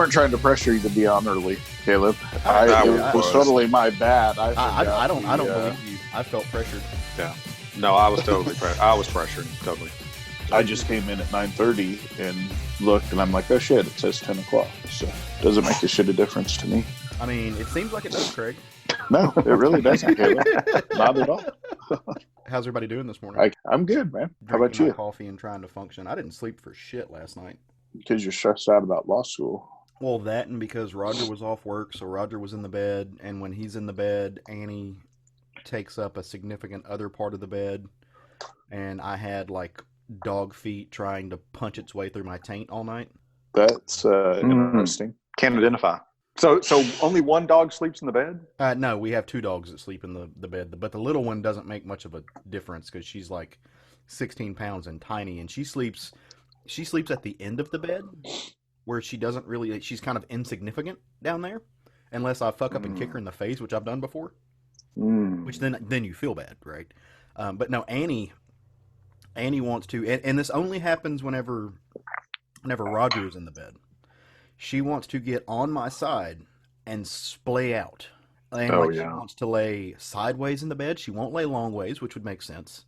weren't trying to pressure you to be on early, Caleb. It was totally my bad. I don't believe you. I felt pressured. Yeah. No, I was totally I was pressured, totally. I just came in at 9:30 and looked, and I'm like, oh shit, it says 10 o'clock. So it doesn't make a shit of difference to me. I mean, it seems like it does, Craig. No, it really doesn't, Caleb. Not at all. How's everybody doing this morning? I'm good, man. How about Drinking you? my coffee and trying to function. I didn't sleep for shit last night. Because you're stressed out about law school. Well, that and because Roger was off work, so Roger was in the bed, and when he's in the bed, Annie takes up a significant other part of the bed, and I had like dog feet trying to punch its way through my taint all night. That's interesting. Can't identify. So only one dog sleeps in the bed? No, we have two dogs that sleep in the bed, but the little one doesn't make much of a difference because she's like 16 pounds and tiny, and she sleeps at the end of the bed where she doesn't really, she's kind of insignificant down there unless I fuck up and kick her in the face, which I've done before, which then you feel bad, right? But no, Annie wants to, and this only happens whenever Roger is in the bed. She wants to get on my side and splay out. And she wants to lay sideways in the bed. She won't lay long ways, which would make sense.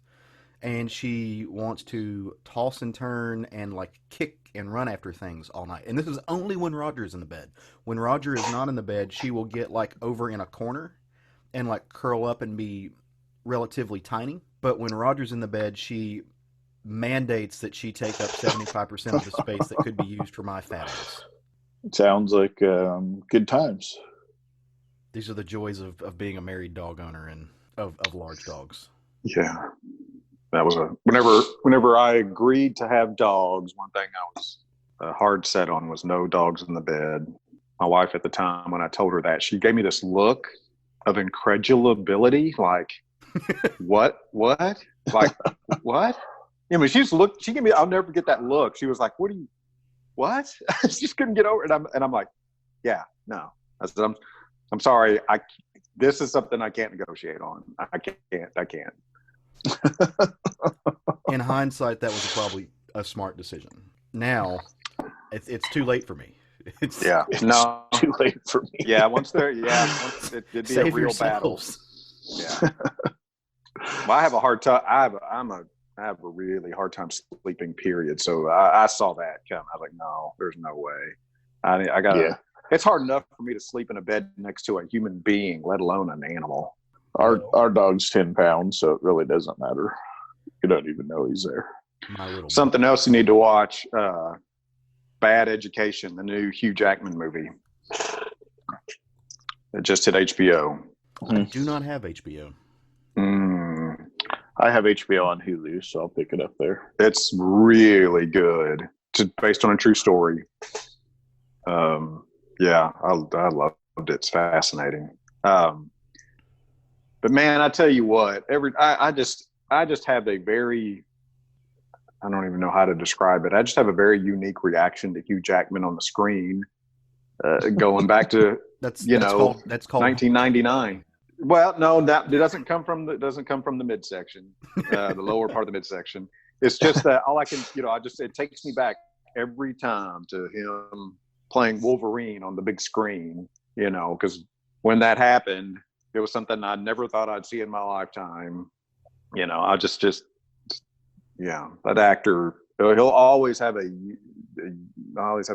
And she wants to toss and turn and like kick and run after things all night. And this is only when Roger is in the bed. When Roger is not in the bed, she will get like over in a corner and like curl up and be relatively tiny. But when Roger's in the bed, she mandates that she take up 75% of the space that could be used for my fat ass. Sounds like good times. These are the joys of being a married dog owner and of large dogs. Yeah. That was whenever I agreed to have dogs, one thing I was hard set on was no dogs in the bed. My wife at the time, when I told her that, she gave me this look of incredulity, like, what? Like, what? I mean, she gave me, I'll never forget that look. She was like, what? She just couldn't get over it. And I'm like, yeah, no. I said, I'm sorry. This is something I can't negotiate on. I can't. In hindsight, that was probably a smart decision. Now, it's too late for me. It's too late for me. Yeah, once it'd be Save a real battle. Yeah. Well, I have a hard time. I have a really hard time sleeping, period. So I saw that come. I was like, no, there's no way. I got to, it's hard enough for me to sleep in a bed next to a human being, let alone an animal. Our dog's 10 pounds, so it really doesn't matter. You don't even know he's there. Something else you need to watch, Bad Education, the new Hugh Jackman movie. It just hit HBO. I do not have HBO. I have HBO on Hulu, so I'll pick it up there. It's really good. It's based on a true story. Yeah, I loved it. It's fascinating. But man, I tell you what, I just have a very, I don't even know how to describe it. I just have a very unique reaction to Hugh Jackman on the screen, going back to that's called 1999. Well, no, that it doesn't come from the midsection, the lower part of the midsection. It's just that all I can, it takes me back every time to him playing Wolverine on the big screen, because when that happened, it was something I never thought I'd see in my lifetime. I just that actor, he'll always have a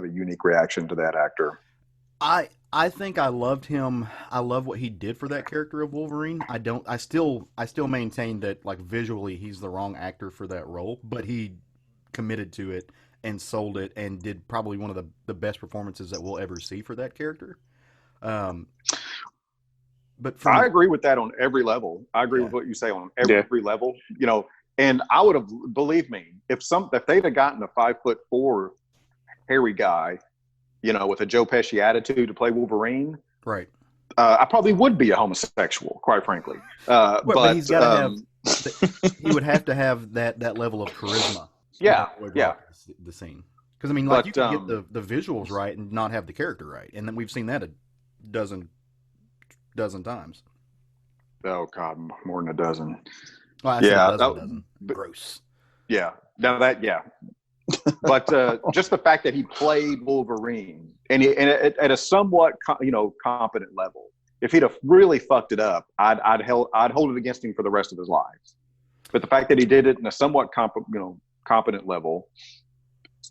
unique reaction to that actor. I think I loved him. I love what he did for that character of Wolverine. I still maintain that like visually he's the wrong actor for that role, but he committed to it and sold it and did probably one of the best performances that we'll ever see for that character. But I agree with that on every level. I agree with what you say on every level, and I would have, believe me, if they'd have gotten a 5'4" hairy guy, with a Joe Pesci attitude to play Wolverine, right? I probably would be a homosexual, quite frankly. But he's got to have. He would have to have that level of charisma. Yeah. The scene, because I mean, like you can get the visuals right and not have the character right, and then we've seen that a dozen times. Oh God, more than a dozen. Well, I said a dozen. Gross. Yeah. Now that But just the fact that he played Wolverine and at a somewhat competent level. If he'd have really fucked it up, I'd hold it against him for the rest of his life. But the fact that he did it in a somewhat competent level,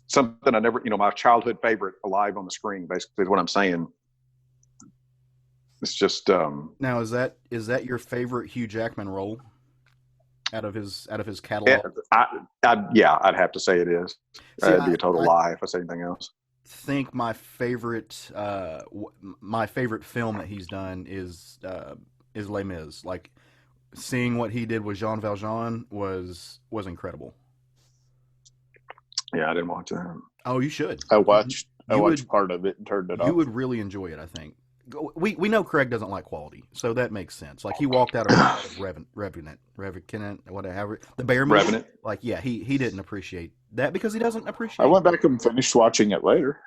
something I never, my childhood favorite alive on the screen, basically is what I'm saying. It's just now is that your favorite Hugh Jackman role out of his catalog? I'd have to say it is. See, It'd be a total lie if I say anything else. Think my favorite film that he's done is Les Mis. Like seeing what he did with Jean Valjean was incredible. Yeah, I didn't watch that. Oh, you should. I watched part of it and turned it off. You would really enjoy it, I think. We know Craig doesn't like quality, so that makes sense. Like he walked out of Revenant, whatever, the Bear movie. Revenant. Like, yeah, he didn't appreciate that because he doesn't appreciate. I went back and finished watching it later,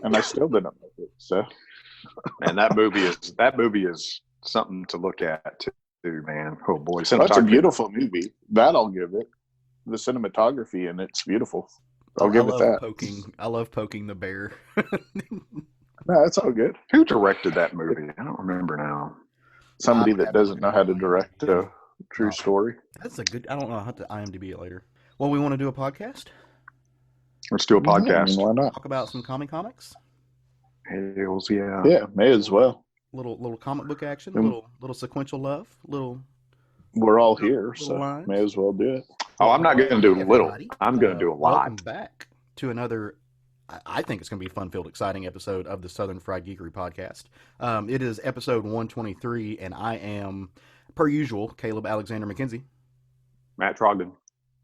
and I still didn't like it. So, and that movie is something to look at too, man. Oh boy, that's a beautiful movie. That I'll give it. The cinematography in it's beautiful. I'll give it that. I love poking the bear. No, that's all good. Who directed that movie? I don't remember now. Somebody that doesn't know how to direct a true story. That's a good. I don't know. I'll have to IMDb it later. Well, we want to do a podcast. Let's do a podcast. Why not? Talk about some comics. Hells yeah. Yeah, may as well. Little comic book action. Little sequential love. We're all here, so lines. May as well do it. Oh, I'm not going to do little. I'm going to do a lot. Welcome back to another. I think it's going to be a fun-filled, exciting episode of the Southern Fried Geekery podcast. It is episode 123, and I am, per usual, Caleb Alexander McKenzie. Matt Trogdon.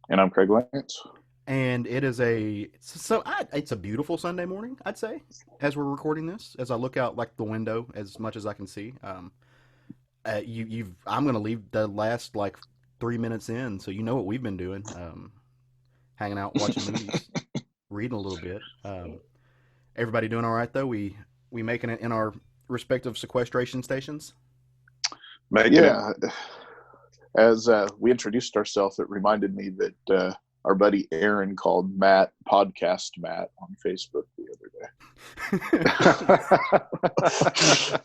And I'm Craig Lance. And it is it's a beautiful Sunday morning, I'd say, as we're recording this. As I look out like the window as much as I can see, I'm going to leave the last 3 minutes in, so you know what we've been doing, hanging out, watching movies. Reading a little bit. Everybody doing all right though? We making it in our respective sequestration stations? As we introduced ourselves, it reminded me that our buddy Aaron called Matt Podcast Matt on Facebook the other day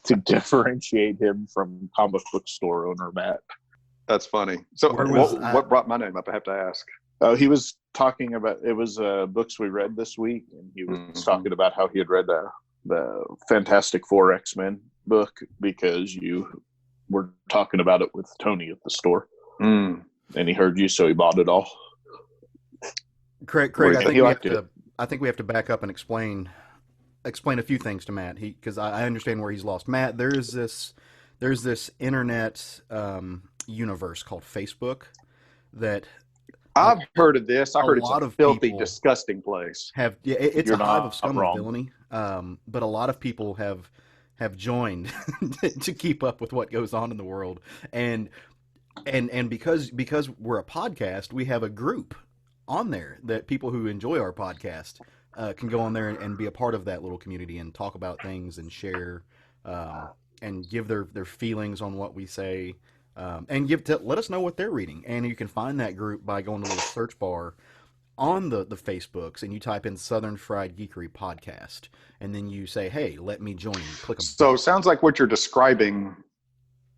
to differentiate him from comic book store owner Matt. That's funny. So what brought my name up? I have to ask. Oh, he was talking about, it was books we read this week, and he was talking about how he had read the Fantastic Four X-Men book because you were talking about it with Tony at the store. And he heard you, so he bought it all. Craig, I think we have to back up and explain a few things to Matt, because I understand where he's lost. Matt, there's this internet universe called Facebook that I've heard of this. I heard it's a filthy, disgusting place. It's a hive of scum and villainy. But a lot of people have joined to keep up with what goes on in the world, and because we're a podcast, we have a group on there that people who enjoy our podcast can go on there and be a part of that little community and talk about things and share and give their feelings on what we say. And let us know what they're reading. And you can find that group by going to the little search bar on the Facebooks, and you type in Southern Fried Geekery Podcast, and then you say, hey, let me join you. Click so it sounds like what you're describing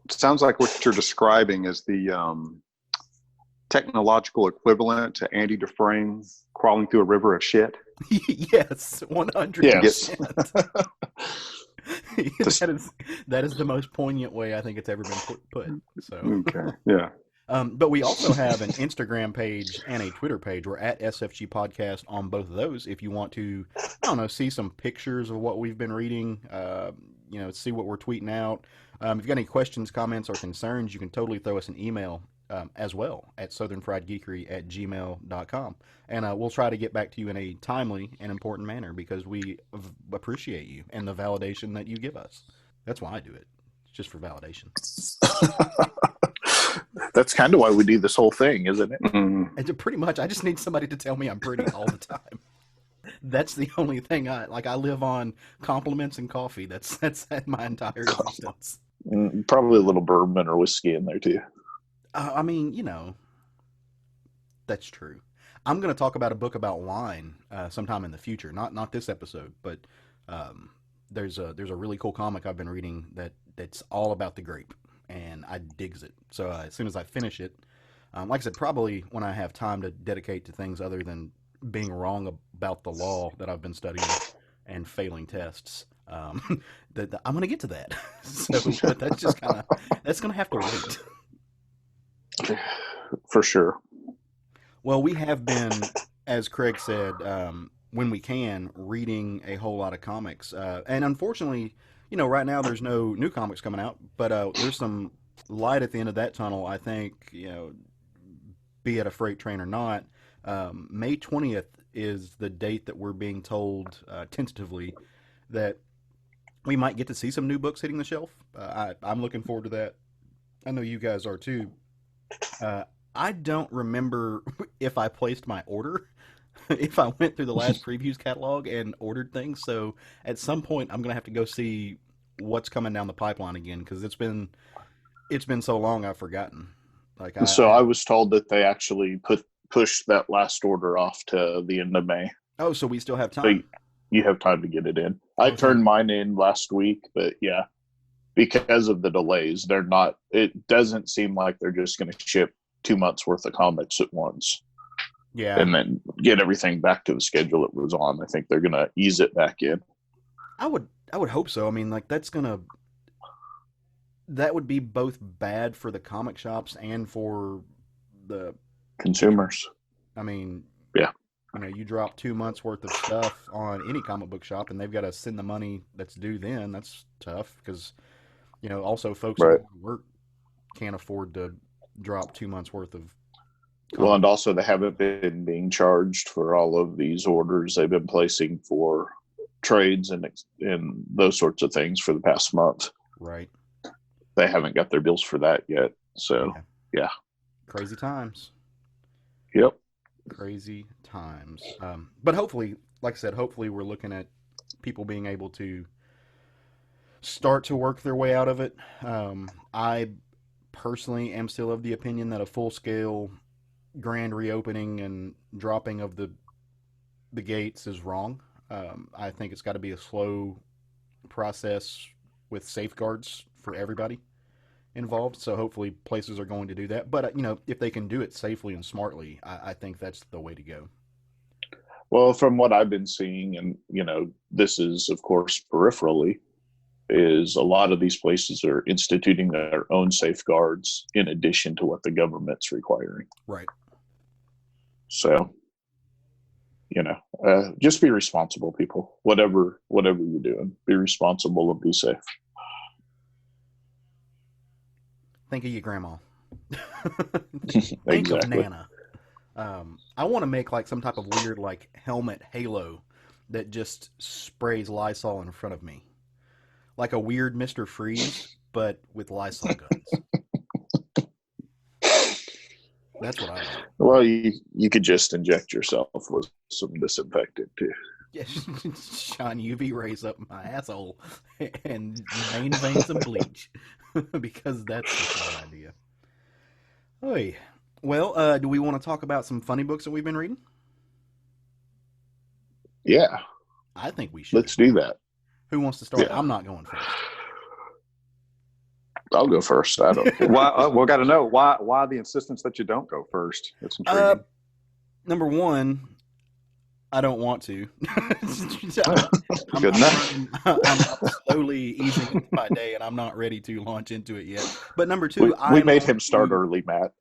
is the technological equivalent to Andy Dufresne crawling through a river of shit. Yes, 100%. Yes. that is the most poignant way I think it's ever been put. So okay, yeah. But we also have an Instagram page and a Twitter page. We're at SFG Podcast on both of those. If you want to, see some pictures of what we've been reading, see what we're tweeting out. If you've got any questions, comments, or concerns, you can totally throw us an email as well at southernfriedgeekery@gmail.com. And we'll try to get back to you in a timely and important manner because we appreciate you and the validation that you give us. That's why I do it. It's just for validation. That's kind of why we do this whole thing, isn't it? And pretty much, I just need somebody to tell me I'm pretty all the time. That's the only thing I live on compliments and coffee. That's my entire existence. Probably a little bourbon or whiskey in there too. That's true. I'm going to talk about a book about wine sometime in the future. Not this episode, but there's a really cool comic I've been reading that's all about the grape, and I digs it. So as soon as I finish it, like I said, probably when I have time to dedicate to things other than being wrong about the law that I've been studying and failing tests, that I'm going to get to that. So, but that's just that's going to have to wait. For sure. Well, we have been, as Craig said, when we can, reading a whole lot of comics. And unfortunately, right now there's no new comics coming out, but there's some light at the end of that tunnel, I think, be it a freight train or not. May 20th is the date that we're being told tentatively that we might get to see some new books hitting the shelf. I'm looking forward to that. I know you guys are too. I don't remember if I placed my order, if I went through the last previews catalog and ordered things. So at some point, I'm going to have to go see what's coming down the pipeline again, because it's been so long I've forgotten. I was told that they actually pushed that last order off to the end of May. Oh, so we still have time. So you have time to get it in. I turned mine in last week, but yeah, because of the delays, it doesn't seem like they're just going to ship 2 months worth of comics at once. Yeah. And then get everything back to the schedule it was on. I think they're going to ease it back in. I would hope so. I mean, that would be both bad for the comic shops and for the consumers. I mean, yeah. You drop 2 months worth of stuff on any comic book shop and they've got to send the money that's due then. That's tough because, also folks who work can't afford to drop 2 months worth of comic. Well, and also they haven't been being charged for all of these orders they've been placing for trades and those sorts of things for the past month. Right. They haven't got their bills for that yet. So, yeah. Crazy times. Yep. Crazy times. But hopefully, like I said, hopefully we're looking at people being able to start to work their way out of it. I personally am still of the opinion that a full-scale grand reopening and dropping of the gates is wrong. I think it's got to be a slow process with safeguards for everybody involved. So hopefully places are going to do that. But, if they can do it safely and smartly, I think that's the way to go. Well, from what I've been seeing, and, this is, of course, peripherally, is a lot of these places are instituting their own safeguards in addition to what the government's requiring. Right. So, just be responsible, people. Whatever you're doing, be responsible and be safe. Think of your grandma. Think Exactly. of Nana. I want to make some type of weird helmet halo that just sprays Lysol in front of me. Like a weird Mr. Freeze, but with Lysol guns. That's what I like. Well, you could just inject yourself with some disinfectant too. Yes, shine UV rays up my asshole and main vein some bleach because that's the fun idea. Hey, well, do we want to talk about some funny books that we've been reading? Yeah, I think we should. Let's do that. Who wants to start? Yeah. I'm not going first. I'll go first. I don't. Why? We got to know why the insistence that you don't go first. It's intriguing. Number one, I don't want to. Good enough. I'm slowly easing into my day, and I'm not ready to launch into it yet. But number two, we made him start early, Matt.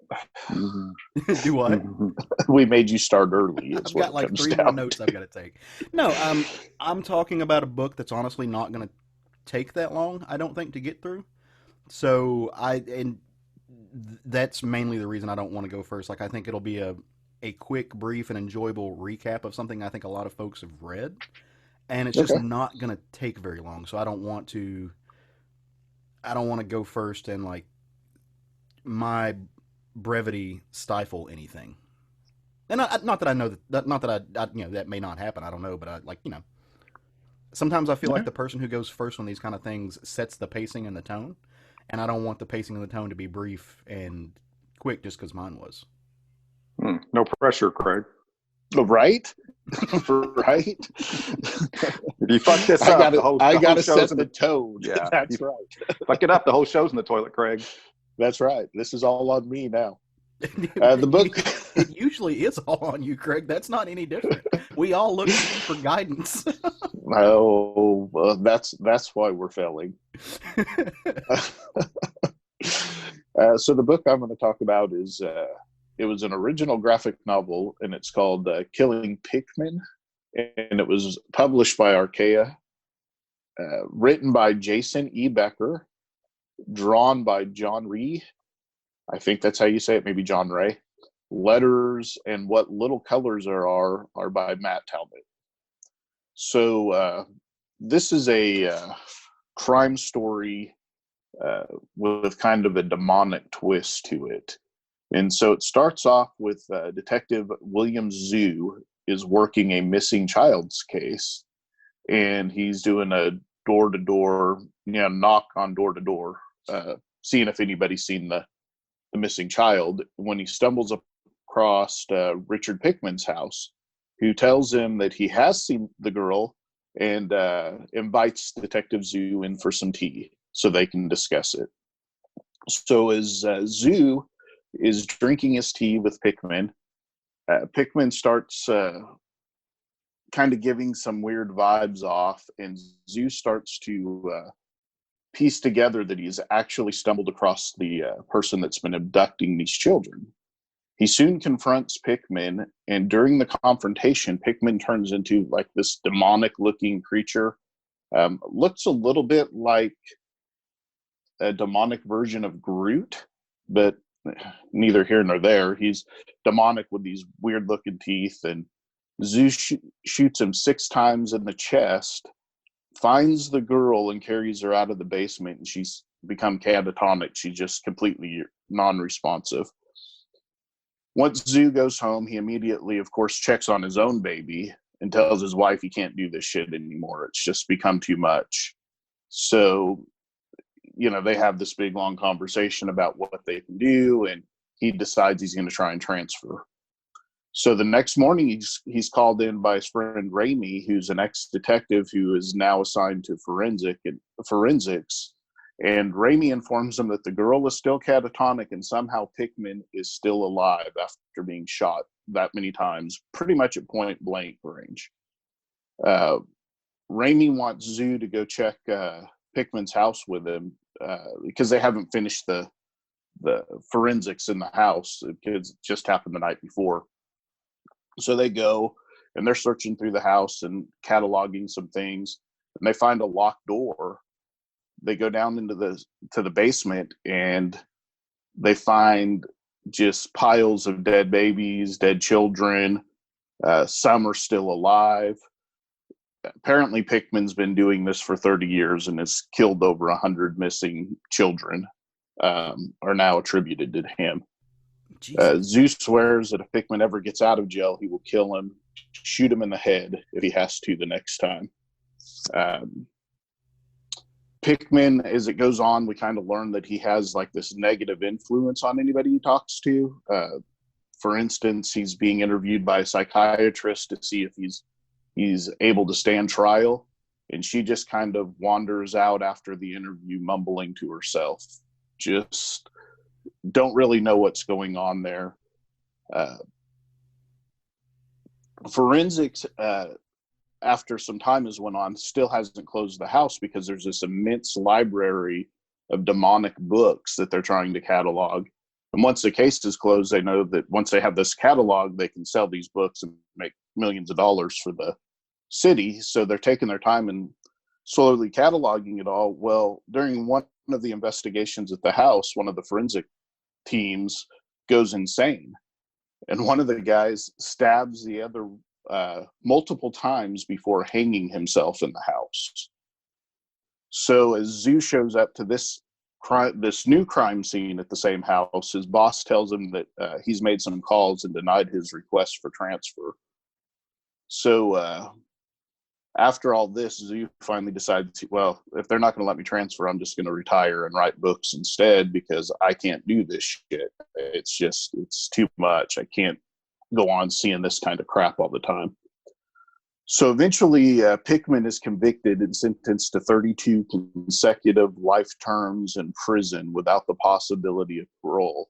Do what? We made you start early. I've got 3 more notes I've got to take. No, I'm talking about a book that's honestly not going to take that long, I don't think, to get through. So that's mainly the reason I don't want to go first. I think it'll be a quick, brief, and enjoyable recap of something I think a lot of folks have read, and it's just not going to take very long. So I don't want to go first and my brevity stifle anything. And not that I know that that may not happen. I don't know, but sometimes I feel like the person who goes first on these kind of things sets the pacing and the tone, and I don't want the pacing and the tone to be brief and quick just because mine was. No pressure, Craig. Right? Right? If you fuck this up, I gotta set the tone. Yeah, That's right. fuck it up, the whole show's in the toilet, Craig. That's right. This is all on me now. The book. It usually is all on you, Craig. That's not any different. We all look to you for guidance. Oh, that's why we're failing. So the book I'm going to talk about is it was an original graphic novel, and it's called Killing Pickman, and it was published by Archaea, written by Jason E. Becker, drawn by John Rhee. I think that's how you say it, maybe John Ray. Letters and what little colors there are by Matt Talbot. So this is a crime story with kind of a demonic twist to it. And so it starts off with Detective William Zhu is working a missing child's case, and he's doing a door-to-door, knock on door-to-door, seeing if anybody's seen the missing child, when he stumbles across Richard Pickman's house, who tells him that he has seen the girl and invites Detective Zhu in for some tea so they can discuss it. So as Zhu is drinking his tea with Pickman, Pickman starts kind of giving some weird vibes off, and Zhu starts to piece together that he's actually stumbled across the person that's been abducting these children. He soon confronts Pickman, and during the confrontation, Pickman turns into like this demonic-looking creature. Looks a little bit like a demonic version of Groot, but neither here nor there. He's demonic with these weird-looking teeth, and Zhu shoots him 6 times in the chest, finds the girl and carries her out of the basement, and she's become catatonic. She's just completely non-responsive. Once Zhu goes home, he immediately, of course, checks on his own baby and tells his wife he can't do this shit anymore. It's just become too much. So, they have this big, long conversation about what they can do, and he decides he's going to try and transfer. So the next morning, he's called in by his friend Raimi, who's an ex-detective who is now assigned to forensics. And Raimi informs him that the girl is still catatonic and somehow Pickman is still alive after being shot that many times, pretty much at point blank range. Raimi wants Zhu to go check Pickman's house with him because they haven't finished the forensics in the house because it just happened the night before. So they go and they're searching through the house and cataloging some things, and they find a locked door. They go down into the basement, and they find just piles of dead babies, dead children. Some are still alive. Apparently, Pickman's been doing this for 30 years and has killed over 100 missing children, are now attributed to him. Zeus swears that if Pickman ever gets out of jail, he will kill him, shoot him in the head if he has to the next time. Pickman, as it goes on, we kind of learn that he has like this negative influence on anybody he talks to. For instance, he's being interviewed by a psychiatrist to see if he's able to stand trial, and she just kind of wanders out after the interview, mumbling to herself. Just don't really know what's going on there. Forensics, after some time has went on, still hasn't closed the house because there's this immense library of demonic books that they're trying to catalog. And once the case is closed, they know that once they have this catalog, they can sell these books and make millions of dollars for the city. So they're taking their time and slowly cataloging it all. Well, during one of the investigations at the house, one of the forensic teams goes insane, and one of the guys stabs the other multiple times before hanging himself in the house. So as Zhu shows up to this new crime scene at the same house, his boss tells him that he's made some calls and denied his request for transfer. So after all this, Zhu finally decides, well, if they're not going to let me transfer, I'm just going to retire and write books instead because I can't do this shit. It's too much. I go on seeing this kind of crap all the time. So eventually, Pickman is convicted and sentenced to 32 consecutive life terms in prison without the possibility of parole.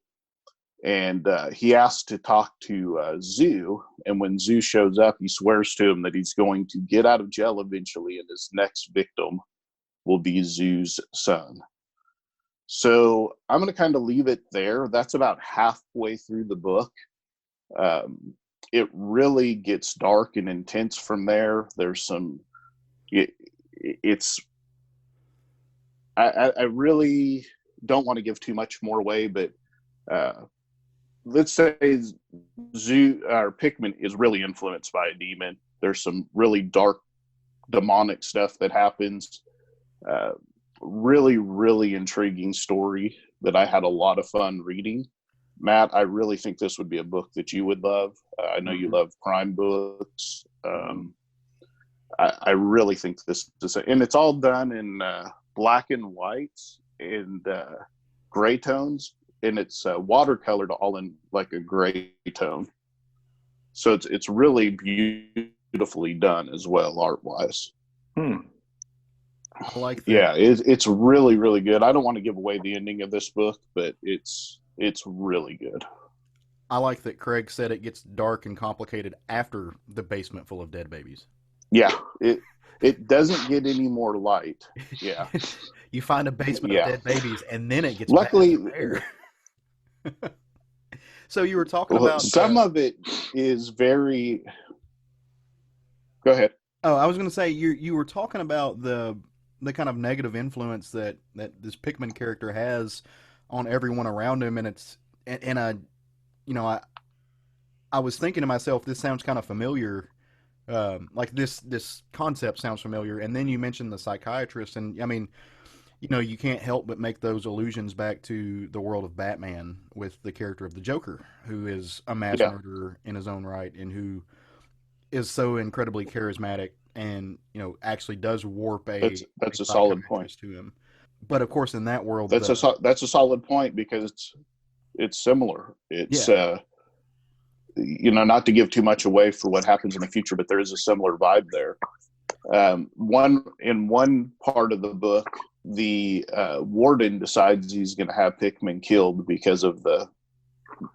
And he asks to talk to Zoo. And when Zoo shows up, he swears to him that he's going to get out of jail eventually, and his next victim will be Zoo's son. So I'm going to kind of leave it there. That's about halfway through the book. It really gets dark and intense from there. There's some, I really don't want to give too much more away, but let's say Zoo or Pickman is really influenced by a demon. There's some really dark, demonic stuff that happens. Really, really intriguing story that I had a lot of fun reading. Matt, I really think this would be a book that you would love. I know you love crime books. I really think this is, and it's all done in black and whites and gray tones, and it's watercolored all in like a gray tone. So it's really beautifully done as well, art wise. I like that. Yeah, it's really, really good. I don't want to give away the ending of this book, but it's really good. I like that Craig said it gets dark and complicated after the basement full of dead babies. Yeah, it doesn't get any more light. Yeah. You find a basement of dead babies, and then it gets luckily bad from there. So you were talking about some of it is very. Go ahead. Oh, I was going to say you were talking about the kind of negative influence that this Pickman character has on everyone around him, and I was thinking to myself, this sounds kind of familiar. Like this concept sounds familiar, and then you mentioned the psychiatrist, and I mean, you can't help but make those allusions back to the world of Batman with the character of the Joker, who is a mass murderer in his own right, and who is so incredibly charismatic, and actually does warp that's a solid point to him. But of course, in that world, that's a solid point, because it's similar. It's not to give too much away for what happens in the future, but there is a similar vibe there. One part of the book, the warden decides he's going to have Pickman killed because of the,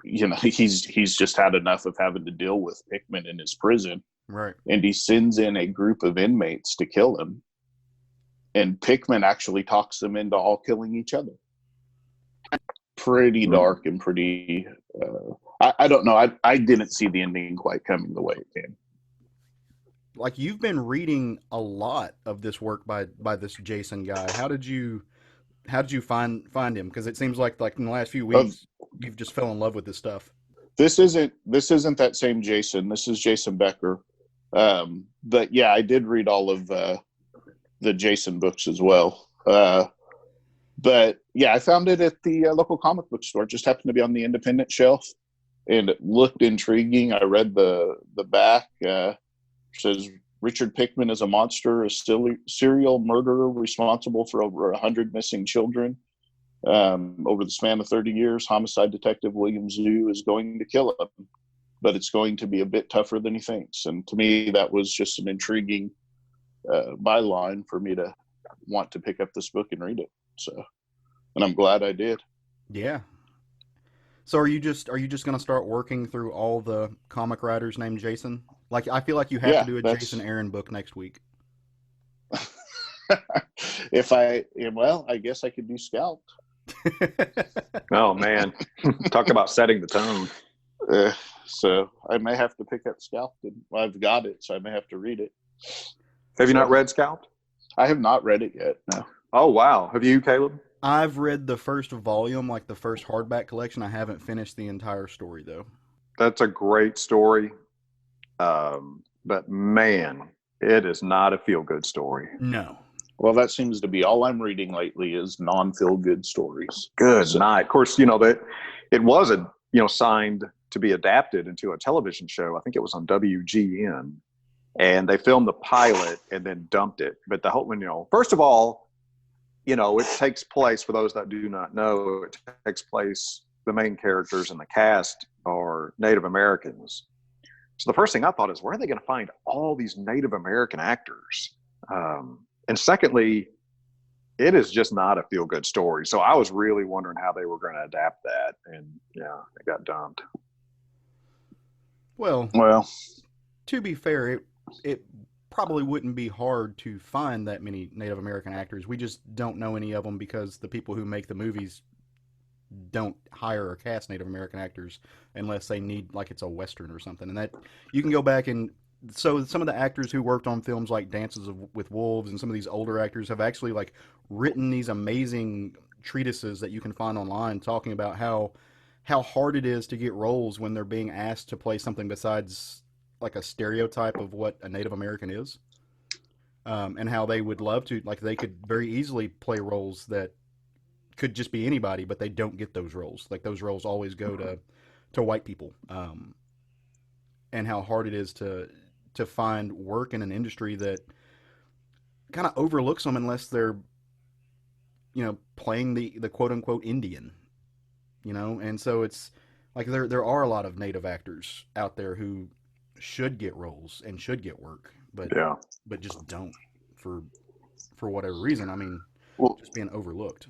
he's just had enough of having to deal with Pickman in his prison. Right. And he sends in a group of inmates to kill him. And Pickman actually talks them into all killing each other. Pretty dark and pretty, I don't know. I didn't see the ending quite coming the way it came. Like, you've been reading a lot of this work by this Jason guy. How did you find him? Because it seems like in the last few weeks you've just fell in love with this stuff. This isn't that same Jason. This is Jason Becker. But yeah, I did read all of the Jason books as well. But yeah, I found it at the local comic book store. It just happened to be on the independent shelf, and it looked intriguing. I read the back. Says Richard Pickman is a monster, a serial murderer responsible for over 100 missing children. Over the span of 30 years, homicide detective William Zoo is going to kill him, but it's going to be a bit tougher than he thinks. And to me, that was just an intriguing byline for me to want to pick up this book and read it. So, and I'm glad I did. Yeah. So are you just going to start working through all the comic writers named Jason? Like, I feel like you have to do a Jason Aaron book next week. I guess I could do Scalped. Oh man, talk about setting the tone. So I may have to pick up Scalped, and I've got it, so I may have to read it. Have you not read Scalped? I have not read it yet. No. Oh wow, have you, Caleb? I've read the first volume, like the first hardback collection. I haven't finished the entire story though. That's a great story, but man, it is not a feel-good story. No. Well, that seems to be all I'm reading lately is non-feel-good stories. Good night. Of course, that it was signed to be adapted into a television show. I think it was on WGN, and they filmed the pilot and then dumped it. But the whole, first of all, it takes place, for those that do not know, it takes place, the main characters and the cast are Native Americans. So the first thing I thought is, where are they going to find all these Native American actors? And secondly, it is just not a feel-good story. So I was really wondering how they were going to adapt that, and yeah, it got dumped. Well, to be fair, it probably wouldn't be hard to find that many Native American actors. We just don't know any of them because the people who make the movies don't hire or cast Native American actors unless they need, like, it's a Western or something. And that you can go back and so some of the actors who worked on films like with Wolves and some of these older actors have actually like written these amazing treatises that you can find online talking about how hard it is to get roles when they're being asked to play something besides like a stereotype of what a Native American is. And how they would love to, like, they could very easily play roles that could just be anybody, but they don't get those roles. Like, those roles always go to white people. And how hard it is to find work in an industry that kind of overlooks them unless they're, you know, playing the quote unquote Indian, you know? And so it's like, there are a lot of Native actors out there who should get roles and should get work, but just don't for whatever reason. I mean, just being overlooked.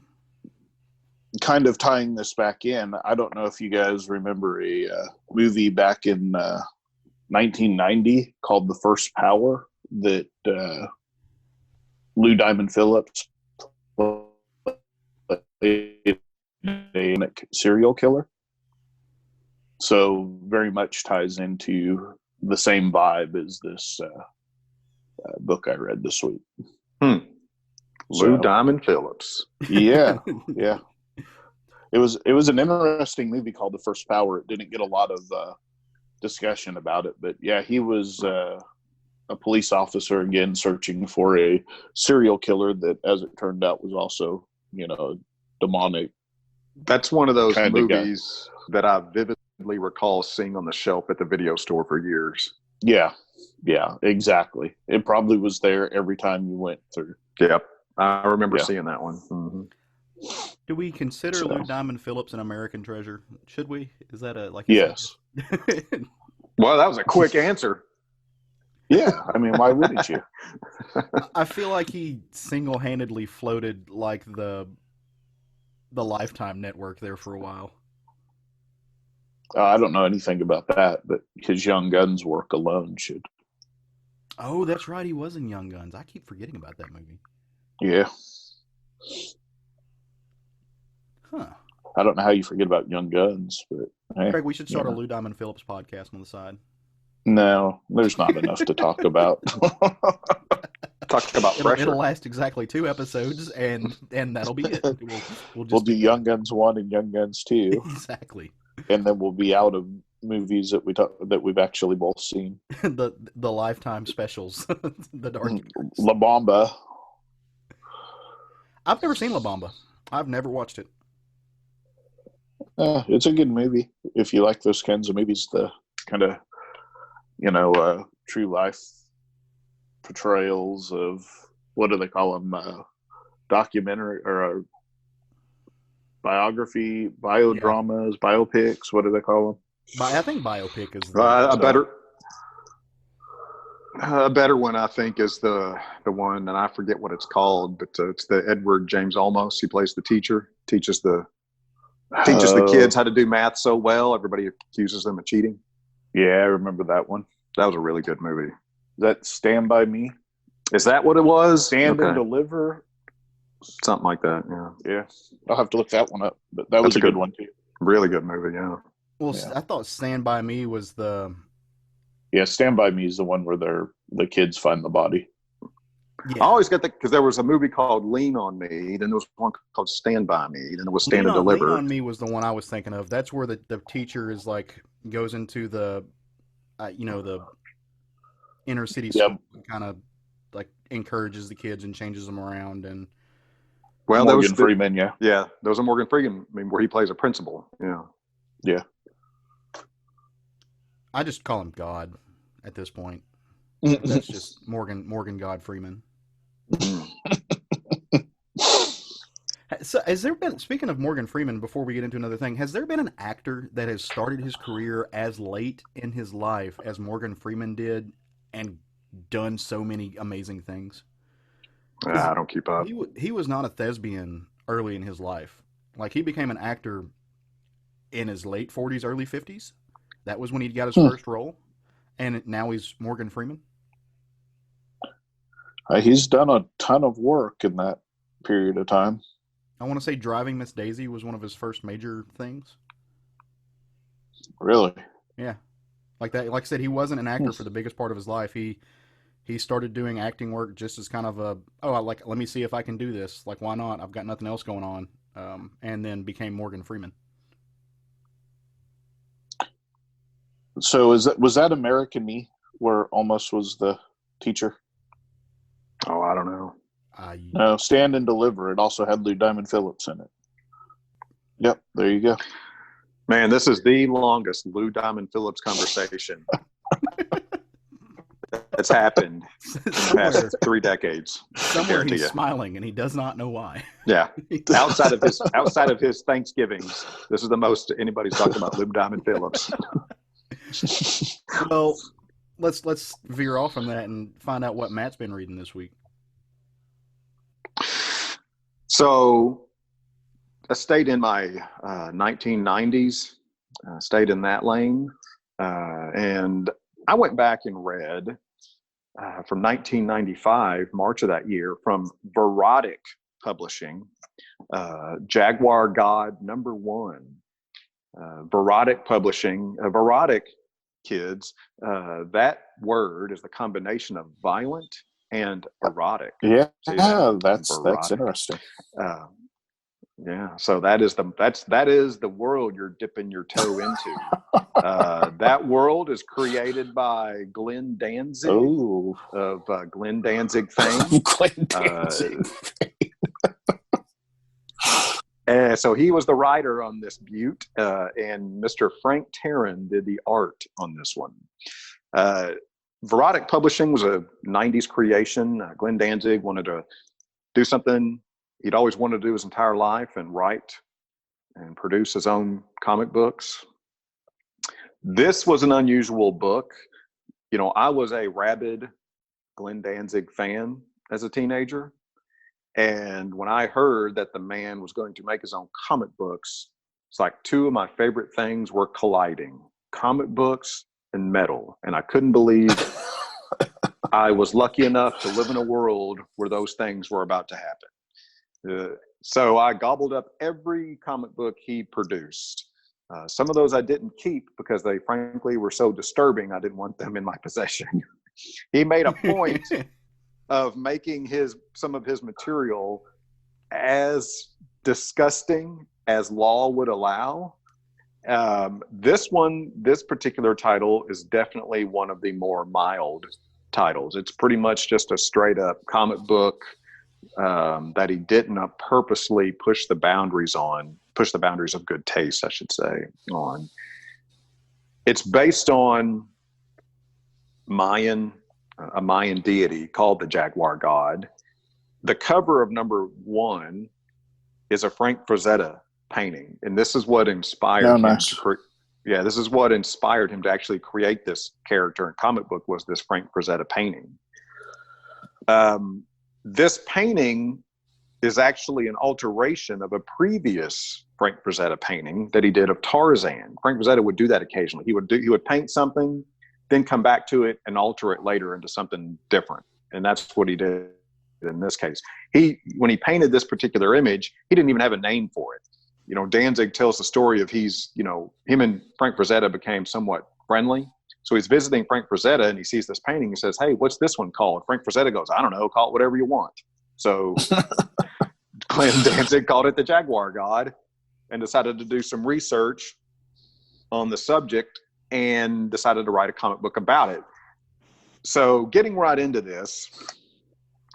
Kind of tying this back in, I don't know if you guys remember a movie back in 1990 called The First Power that Lou Diamond Phillips played a serial killer. So very much ties into the same vibe as this book I read this week. Lou Diamond Phillips. Yeah. It was an interesting movie called The First Power. It didn't get a lot of discussion about it, but yeah, he was a police officer again searching for a serial killer that, as it turned out, was also, you know, demonic. That's one of those movies that I vividly recall seeing on the shelf at the video store for years. Yeah, exactly. It probably was there every time you went through. Yep, I remember seeing that one. Mm-hmm. Do we consider Lou Diamond Phillips an American treasure? Should we? Is that a like? Yes. Well, that was a quick answer. Yeah, I mean, why wouldn't you? I feel like he single-handedly floated like the Lifetime network there for a while. I don't know anything about that, but his Young Guns work alone should. Oh, that's right. He was in Young Guns. I keep forgetting about that movie. Yeah. Huh. I don't know how you forget about Young Guns, but hey, Craig, we should start a Lou Diamond Phillips podcast on the side. No, there's not enough to talk about. Talk about pressure. It'll last exactly 2 episodes, and that'll be it. We'll do Young Guns 1 and Young Guns 2. Exactly. And then we'll be out of movies that we've actually both seen. the Lifetime specials. The Dark La Bamba. I've never seen La Bamba. I've never watched it. It's a good movie if you like those kinds of movies. The kind of, you know, true life portrayals of, what do they call them? Documentary or biography, biodramas, biopics. What do they call them? I think biopic is a better one. I think is the one, and I forget what it's called, but it's the Edward James Olmos. He plays the teacher, teaches the kids how to do math so well. Everybody accuses them of cheating. Yeah, I remember that one. That was a really good movie. Is that Stand By Me? Is that what it was? Stand and Deliver? Something like that, yeah. Yeah. I'll have to look that one up. But that was a good one, too. Really good movie, yeah. Well, yeah. I thought Stand By Me was the... Yeah, Stand By Me is the one where the kids find the body. Yeah. I always get that because there was a movie called Lean on Me, then there was one called Stand By Me, then there was Stand and Deliver. Lean on Me was the one I was thinking of. That's where the teacher is like, goes into the, the inner city school and kind of like encourages the kids and changes them around. And Morgan Freeman, yeah. Yeah, there was a Morgan Freeman where he plays a principal, yeah. Yeah. I just call him God at this point. That's just Morgan God Freeman. So has there been, speaking of Morgan Freeman, before we get into another thing, has there been an actor that has started his career as late in his life as Morgan Freeman did and done so many amazing things? I don't keep up. He was not a thespian early in his life. Like, he became an actor in his late 40s, early 50s. That was when he got his first role. And now he's Morgan Freeman. He's done a ton of work in that period of time. I want to say Driving Miss Daisy was one of his first major things. Really? Yeah. Like that. Like I said, he wasn't an actor for the biggest part of his life. He started doing acting work just as kind of let me see if I can do this. Like, why not? I've got nothing else going on. And then became Morgan Freeman. So was that American Me, where Almost was the teacher? Oh, I don't know. No, Stand and Deliver. It also had Lou Diamond Phillips in it. Yep, there you go. Man, this is the longest Lou Diamond Phillips conversation that's happened in the past 3 decades. Somewhere he's smiling, and he does not know why. Yeah, outside of his Thanksgivings, this is the most anybody's talked about Lou Diamond Phillips. Well, let's veer off from that and find out what Matt's been reading this week. So I stayed in my 1990s, stayed in that lane. And I went back and read from 1995, March of that year, from Verotic Publishing, Jaguar God #1. Verotic Publishing, Verotic, kids, that word is the combination of violent and erotic. Yeah, that's interesting. Yeah, so that is the world you're dipping your toe into. That world is created by Glenn Danzig of Glenn Danzig fame. Glenn Danzig. So he was the writer on this beaut, and Mr. Frank Tarrin did the art on this one. Verotic Publishing was a 90s creation. Glenn Danzig wanted to do something he'd always wanted to do his entire life, and write and produce his own comic books. This was an unusual book. You know, I was a rabid Glenn Danzig fan as a teenager. And when I heard that the man was going to make his own comic books, it's like two of my favorite things were colliding: comic books and metal. And I couldn't believe I was lucky enough to live in a world where those things were about to happen. So I gobbled up every comic book he produced. Some of those I didn't keep because they frankly were so disturbing I didn't want them in my possession. He made a point of making some of his material as disgusting as law would allow. This particular title is definitely one of the more mild titles. It's pretty much just a straight up comic book that he didn't purposely push the boundaries of good taste, I should say, on. It's based on a Mayan deity called the Jaguar God. The cover of #1 is a Frank Frazetta painting, and this is what inspired him this is what inspired him to actually create this character in comic book, was this Frank Frazetta painting. This painting is actually an alteration of a previous Frank Frazetta painting that he did of Tarzan. Frank Frazetta would do that occasionally. He would paint something, then come back to it and alter it later into something different. And that's what he did in this case. When he painted this particular image, he didn't even have a name for it. You know, Danzig tells the story of him and Frank Frazetta became somewhat friendly. So he's visiting Frank Frazetta and he sees this painting and says, "Hey, what's this one called?" Frank Frazetta goes, "I don't know, call it whatever you want." So Glenn Danzig called it the Jaguar God and decided to do some research on the subject and decided to write a comic book about it. So getting right into this,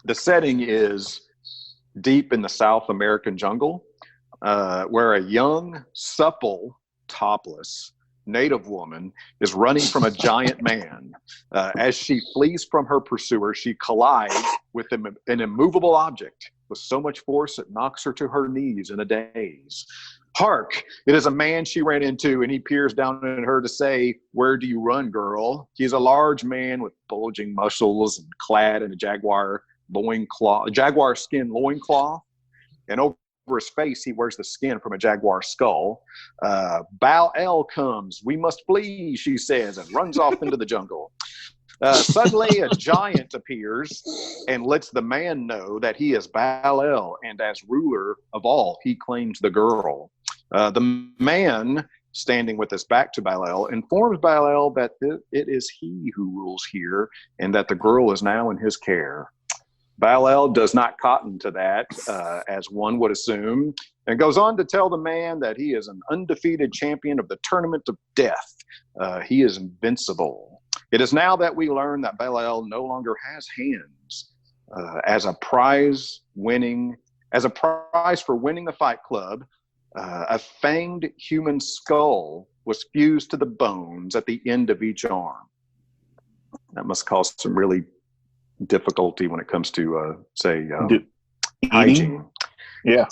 the setting is deep in the South American jungle, where a young, supple, topless native woman is running from a giant man. As she flees from her pursuer, she collides with an immovable object with so much force it knocks her to her knees in a daze. Hark! It is a man she ran into, and he peers down at her to say, "Where do you run, girl?" He is a large man with bulging muscles and clad in a jaguar skin loincloth, and over his face he wears the skin from a jaguar skull. Bal-El comes. "We must flee," she says, and runs off into the jungle. Suddenly a giant appears and lets the man know that he is Bal-El, and as ruler of all, he claims the girl. The man, standing with his back to Bal-El, informs Bal-El that it is he who rules here and that the girl is now in his care. Bal-El does not cotton to that, as one would assume, and goes on to tell the man that he is an undefeated champion of the Tournament of Death. He is invincible. It is now that we learn that Bal-El no longer has hands. As a prize for winning the Fight Club, a fanged human skull was fused to the bones at the end of each arm. That must cause some really difficulty when it comes to, hygiene. Yeah.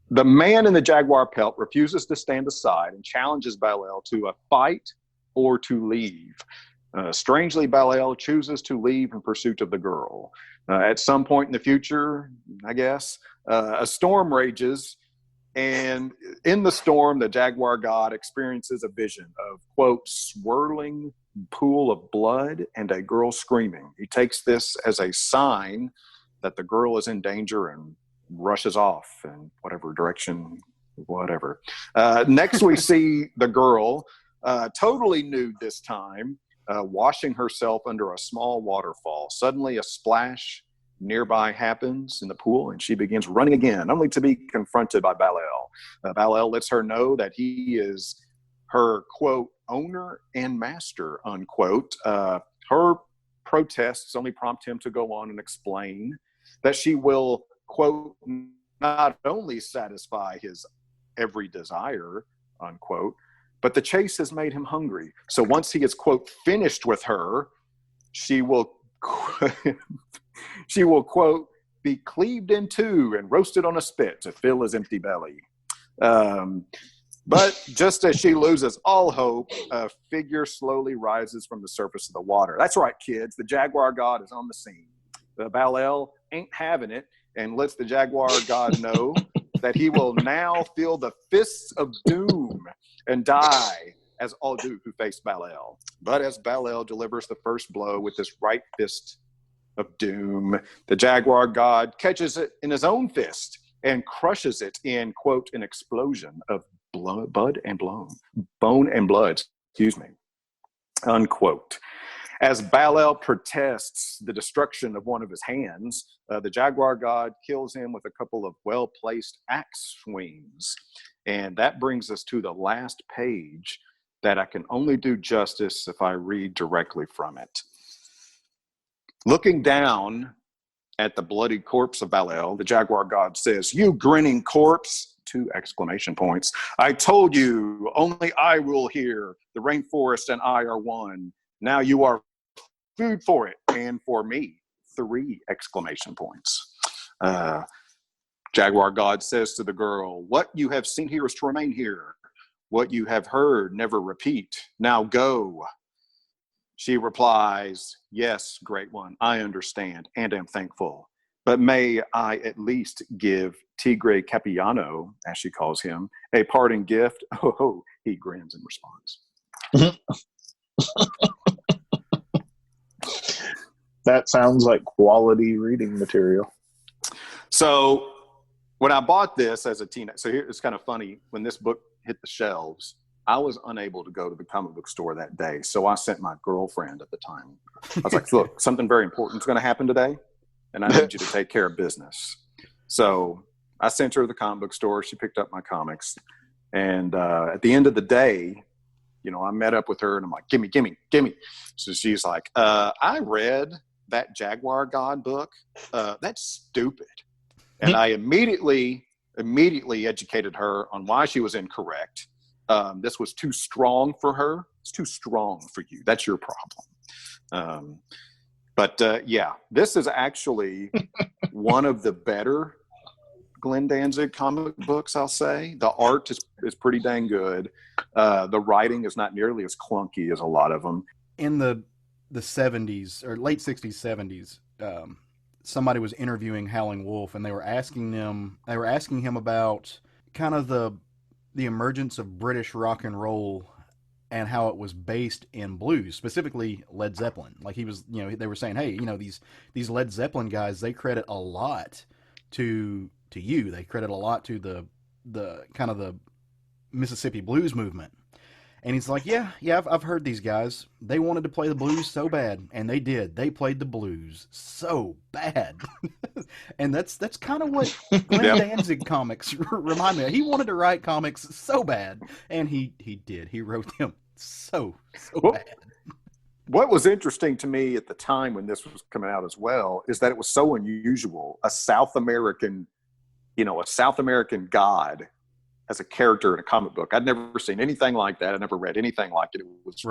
The man in the jaguar pelt refuses to stand aside and challenges Bal-El to a fight or to leave. Strangely, Bal-El chooses to leave in pursuit of the girl. At some point in the future, I guess, a storm rages, and in the storm, the Jaguar God experiences a vision of, quote, swirling pool of blood and a girl screaming. He takes this as a sign that the girl is in danger and rushes off in whatever direction, whatever. Next, we see the girl, totally nude this time, washing herself under a small waterfall. Suddenly, a splash nearby happens in the pool, and she begins running again, only to be confronted by Bal-El. Bal-El lets her know that he is her, quote, owner and master, unquote. Her protests only prompt him to go on and explain that she will, quote, not only satisfy his every desire, unquote, but the chase has made him hungry. So once he is, quote, finished with her, she will, quote, be cleaved in two and roasted on a spit to fill his empty belly. But just as she loses all hope, a figure slowly rises from the surface of the water. That's right, kids. The Jaguar God is on the scene. Bal-El ain't having it and lets the Jaguar God know that he will now feel the fists of doom and die, as all do who face Bal-El. But as Bal-El delivers the first blow with his right fist of doom, the Jaguar God catches it in his own fist and crushes it in, quote, an explosion of bone and blood, unquote. As Bal-El protests the destruction of one of his hands, the Jaguar God kills him with a couple of well-placed axe swings. And that brings us to the last page that I can only do justice if I read directly from it. Looking down at the bloody corpse of Bal-El, the Jaguar God says, "You grinning corpse," 2 exclamation points. "I told you, only I rule here. The rainforest and I are one. Now you are food for it and for me." 3 exclamation points. Jaguar God says to the girl, "What you have seen here is to remain here. What you have heard, never repeat. Now go." She replies, "Yes, Great One, I understand and am thankful. But may I at least give Tigre Capiano, as she calls him, a parting gift?" Oh, he grins in response. That sounds like quality reading material. So when I bought this as a teenager, so here it's kind of funny, when this book hit the shelves, I was unable to go to the comic book store that day. So I sent my girlfriend at the time. I was like, "Look, something very important is going to happen today, and I need you to take care of business." So I sent her to the comic book store. She picked up my comics. And at the end of the day, you know, I met up with her and I'm like, gimme. So she's like, "I read that Jaguar God book. That's stupid." And I immediately immediately educated her on why she was incorrect. This was too strong for her. It's too strong for you. That's your problem. But this is actually one of the better Glenn Danzig comic books, I'll say. The art is pretty dang good. The writing is not nearly as clunky as a lot of them. In the 70s or late 60s, 70s, somebody was interviewing Howling Wolf, and they were asking him about kind of the emergence of British rock and roll and how it was based in blues, specifically Led Zeppelin. Like he was, they were saying, hey, these Led Zeppelin guys, they credit a lot to you. They credit a lot to the kind of the Mississippi blues movement. And he's like, yeah, I've heard these guys. They wanted to play the blues so bad, and they did. They played the blues so bad. And that's kind of what Glenn Danzig comics remind me of. He wanted to write comics so bad, and he did. He wrote them so bad. What was interesting to me at the time when this was coming out as well is that it was so unusual. A South American god as a character in a comic book. I'd never seen anything like that. I never read anything like it. It was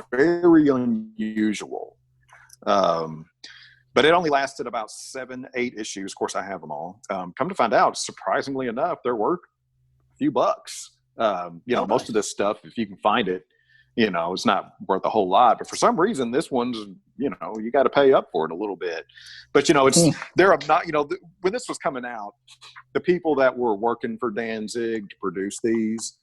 very unusual. But it only lasted about 7-8 issues. Of course, I have them all. Come to find out, surprisingly enough, they're worth a few bucks. Most of this stuff, if you can find it, it's not worth a whole lot. But for some reason, this one's, you got to pay up for it a little bit. But, they're not, when this was coming out, the people that were working for Danzig to produce these,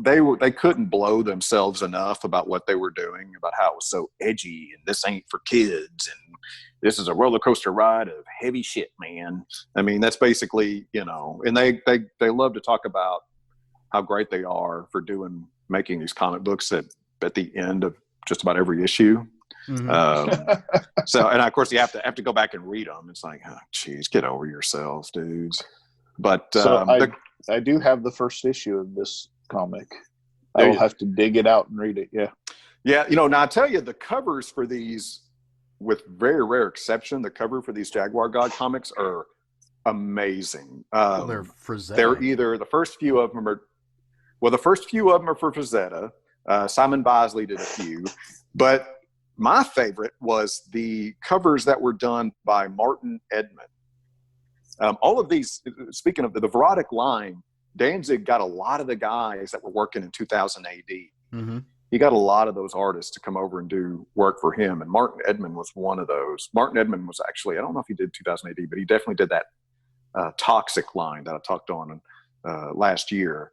they couldn't blow themselves enough about what they were doing, about how it was so edgy and this ain't for kids and this is a roller coaster ride of heavy shit, man. I mean, that's basically, and they love to talk about how great they are for making these comic books at the end of just about every issue. Mm-hmm. And of course you have to go back and read them. It's like, oh, geez, get over yourselves, dudes. But I do have the first issue of this comic. I will have to dig it out and read it. Yeah. Now I tell you, the covers for these, with very rare exception, the cover for these Jaguar God comics are amazing. They're Frazetta. They're either the first few of them are for Frazetta. Simon Bosley did a few, but my favorite was the covers that were done by Martin Edmond. All of these, speaking of the Verotic line, Danzig got a lot of the guys that were working in 2000 AD. Mm-hmm. He got a lot of those artists to come over and do work for him, and Martin Edmond was one of those. Martin Edmond was actually, I don't know if he did 2000 AD, but he definitely did that Toxic line that I talked on last year.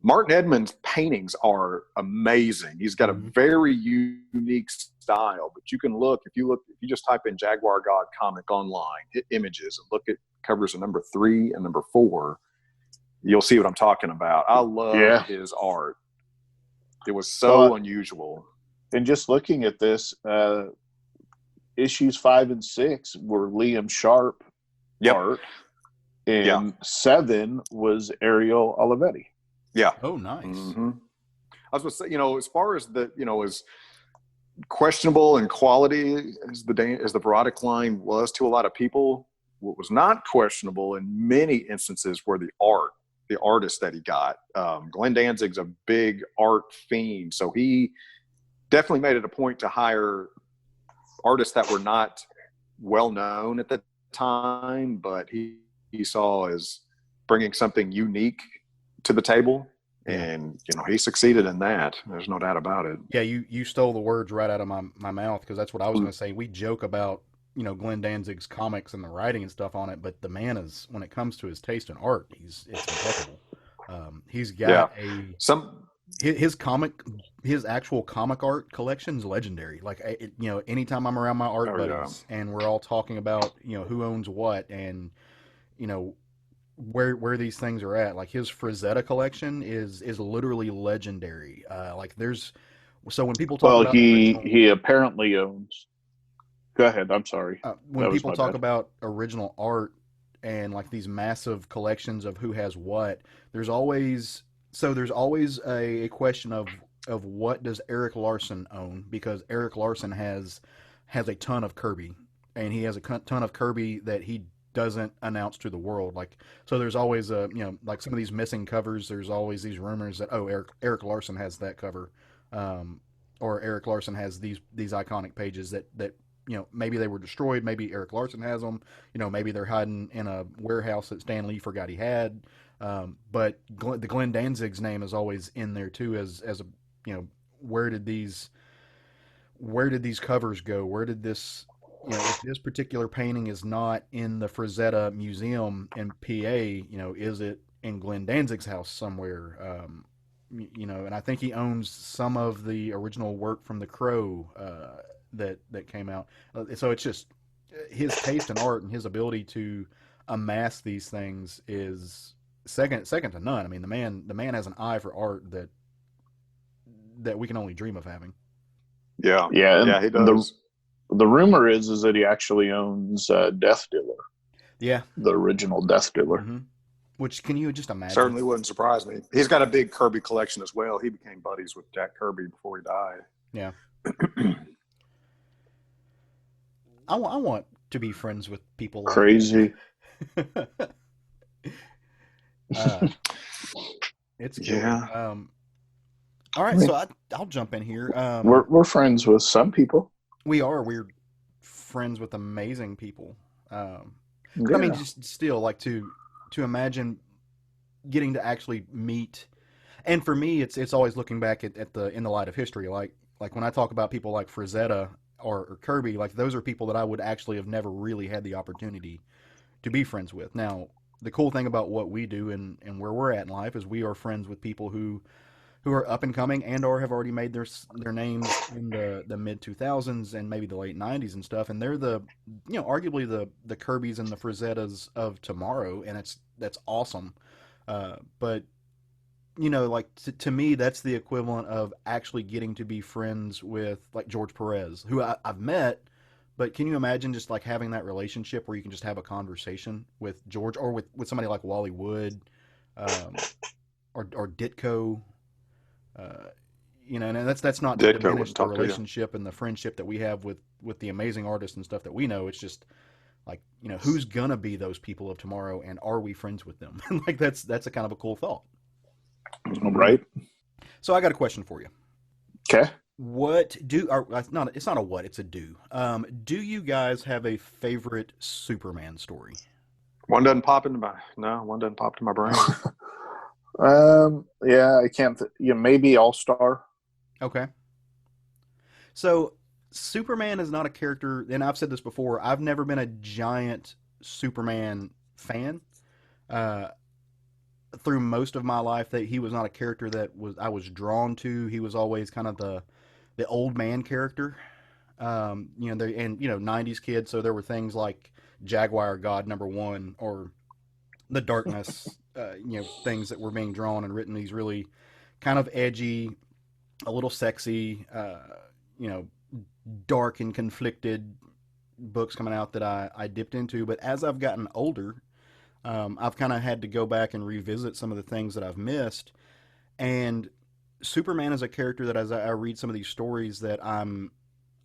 Martin Edmond's paintings are amazing. He's got a very unique style, but you can if you just type in Jaguar God comic online, hit images and look at covers of number 3 and number 4, you'll see what I'm talking about. I love his art. It was so unusual. And just looking at this, issues 5 and 6 were Liam Sharp art, and 7 was Ariel Olivetti. Yeah. Oh, nice. Mm-hmm. I was going to say, as far as as questionable in quality as the Verotic line was to a lot of people, what was not questionable in many instances were the artists that he got. Glenn Danzig's a big art fiend, so he definitely made it a point to hire artists that were not well known at the time, but he saw as bringing something unique to the table, and he succeeded in that. There's no doubt about it. Yeah, you stole the words right out of my mouth, because that's what I was going to say. We joke about Glenn Danzig's comics and the writing and stuff on it, but the man is, when it comes to his taste in art, it's impeccable. He's got his actual comic art collection is legendary. Like anytime I'm around my art buddies and we're all talking about who owns what and where these things are at, like his Frazetta collection is literally legendary. So when people talk about he apparently owns. Go ahead. I'm sorry. When people talk about original art and like these massive collections of who has what, there's always a question of what does Eric Larson own, because Eric Larson has a ton of Kirby, and he has a ton of Kirby that he doesn't announce to the world. Like, so there's always like some of these missing covers. There's always these rumors that Eric Larson has that cover, or Eric Larson has these iconic pages that maybe they were destroyed. Maybe Eric Larson has them. Maybe they're hiding in a warehouse that Stan Lee forgot he had. But the Glenn Danzig's name is always in there too, as a where did these covers go? Where did this if this particular painting is not in the Frazetta Museum in PA, is it in Glenn Danzig's house somewhere? And I think he owns some of the original work from The Crow that came out. So it's just his taste in art and his ability to amass these things is second to none. I mean, the man has an eye for art that we can only dream of having. Yeah, he does. The rumor is that he actually owns Death Dealer. Yeah, the original Death Dealer. Mm-hmm. Which, can you just imagine? Certainly wouldn't surprise me. He's got a big Kirby collection as well. He became buddies with Jack Kirby before he died. Yeah. I want to be friends with people like crazy. It's good. Yeah. All right, so I'll jump in here. We're friends with some people. We're friends with amazing people. Yeah. I mean, just still, like, to imagine getting to actually meet, and for me, it's always looking back in the light of history. Like when I talk about people like Frazetta or Kirby, like, those are people that I would actually have never really had the opportunity to be friends with. Now, the cool thing about what we do and where we're at in life is we are friends with people who are up and coming and or have already made their names in the mid 2000s and maybe the late 90s and stuff, and they're arguably the Kirbys and the Frazettas of tomorrow, and that's awesome. But like, to me, that's the equivalent of actually getting to be friends with, like, George Perez, who I've met. But can you imagine just, like, having that relationship where you can just have a conversation with George, or with somebody like Wally Wood, or Ditko? And that's not to diminish the relationship and the friendship that we have with the amazing artists and stuff that we know. It's just like, who's gonna be those people of tomorrow, and are we friends with them? Like, that's a kind of a cool thought. Right. So I got a question for you. Okay. It's not a what, it's a do. Do you guys have a favorite Superman story? One doesn't pop into my brain. Yeah, I can't. Maybe All-Star. Okay. So Superman is not a character, and I've said this before, I've never been a giant Superman fan. Through most of my life, that he was not a character that I was drawn to. He was always kind of the old man character. 90s kid, so there were things like Jaguar God #1 or The Darkness, things that were being drawn and written, these really kind of edgy, a little sexy, dark and conflicted books coming out that I dipped into. But as I've gotten older, I've kind of had to go back and revisit some of the things that I've missed. And Superman is a character that, as I read some of these stories, that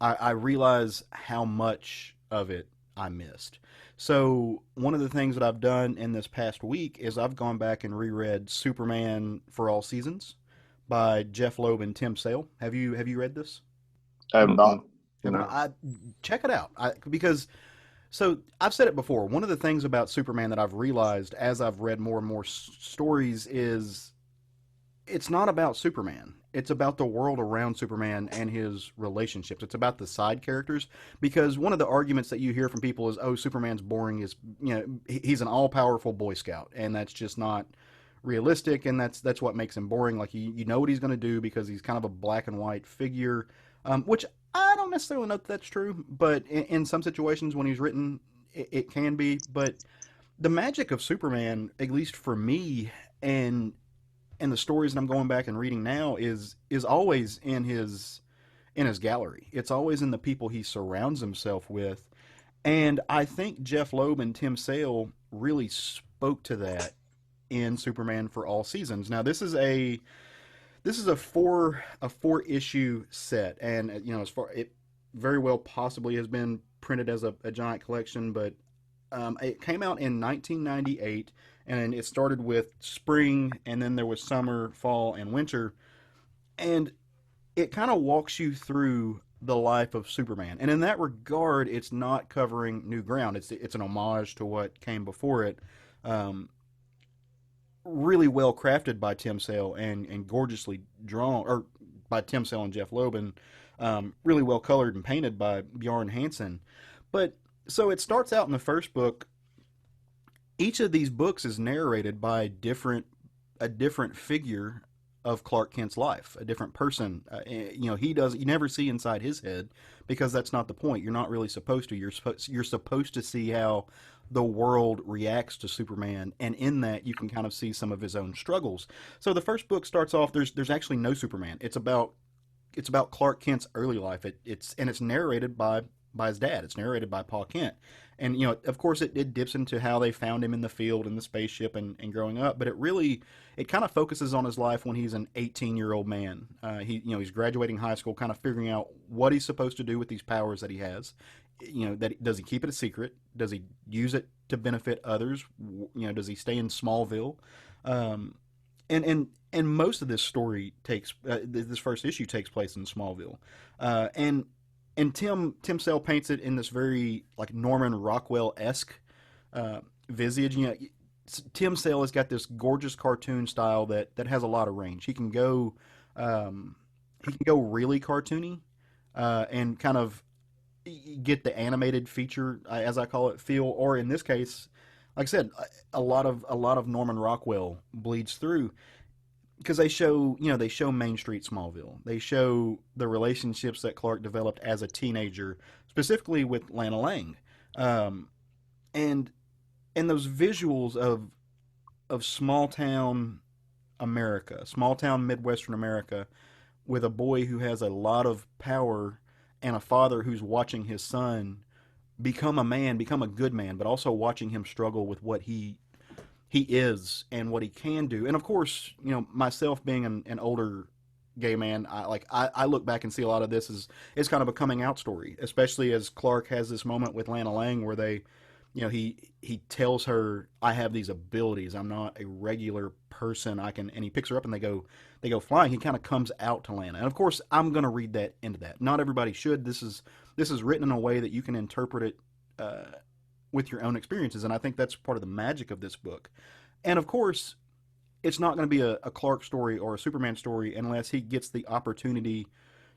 I realize how much of it I missed. So one of the things that I've done in this past week is I've gone back and reread Superman for All Seasons by Jeph Loeb and Tim Sale. Have you read this? I have not. Check it out, because so I've said it before. One of the things about Superman that I've realized as I've read more and more stories is it's not about Superman. It's about the world around Superman and his relationships. It's about the side characters, because one of the arguments that you hear from people is, oh, Superman's boring, is, he's an all-powerful Boy Scout, and that's just not realistic, and that's what makes him boring. Like, you know what he's going to do because he's kind of a black and white figure, which I don't necessarily know that that's true, but in some situations when he's written, it can be. But the magic of Superman, at least for me, and the stories that I'm going back and reading now, is always in his gallery. It's always in the people he surrounds himself with. And I think Jeph Loeb and Tim Sale really spoke to that in Superman for All Seasons. Now, this is a 4-issue set, and as far, it very well possibly has been printed as a giant collection, but It came out in 1998, and it started with spring, and then there was summer, fall, and winter, and it kind of walks you through the life of Superman. And in that regard, it's not covering new ground. It's an homage to what came before it. Um, really well crafted by Tim Sale and gorgeously drawn, or by Tim Sale and Jeph Loeb, and really well colored and painted by Bjorn Hansen. But so it starts out in the first book. Each of these books is narrated by a different figure of Clark Kent's life, a different person. You never see inside his head because that's not the point. You're not really supposed to. You're supposed to see how the world reacts to Superman, and in that you can kind of see some of his own struggles. So the first book starts off. There's actually no Superman. It's about Clark Kent's early life. It's narrated by his dad. It's narrated by Paul Kent. And, of course, it dips into how they found him in the field in the spaceship and growing up. But it kind of focuses on his life when he's an 18-year-old man. He's graduating high school, kind of figuring out what he's supposed to do with these powers that he has. Does he keep it a secret? Does he use it to benefit others? Does he stay in Smallville? And most of this story this first issue takes place in Smallville. And Tim Sale paints it in this very like Norman Rockwell-esque visage. Tim Sale has got this gorgeous cartoon style that has a lot of range. He can go really cartoony and kind of get the animated feature, as I call it, feel. Or in this case, like I said, a lot of Norman Rockwell bleeds through. Because they show Main Street Smallville. They show the relationships that Clark developed as a teenager, specifically with Lana Lang, and those visuals of small town America, small town Midwestern America, with a boy who has a lot of power and a father who's watching his son become a good man, but also watching him struggle with what he is and what he can do. And of course, myself being an older gay man, I look back and see a lot of this as kind of a coming out story, especially as Clark has this moment with Lana Lang where he tells her, I have these abilities. I'm not a regular person. And he picks her up and they go flying. He kind of comes out to Lana. And of course, I'm going to read that into that. Not everybody should. This is written in a way that you can interpret it, with your own experiences, and I think that's part of the magic of this book. And of course, it's not going to be a Clark story or a Superman story unless he gets the opportunity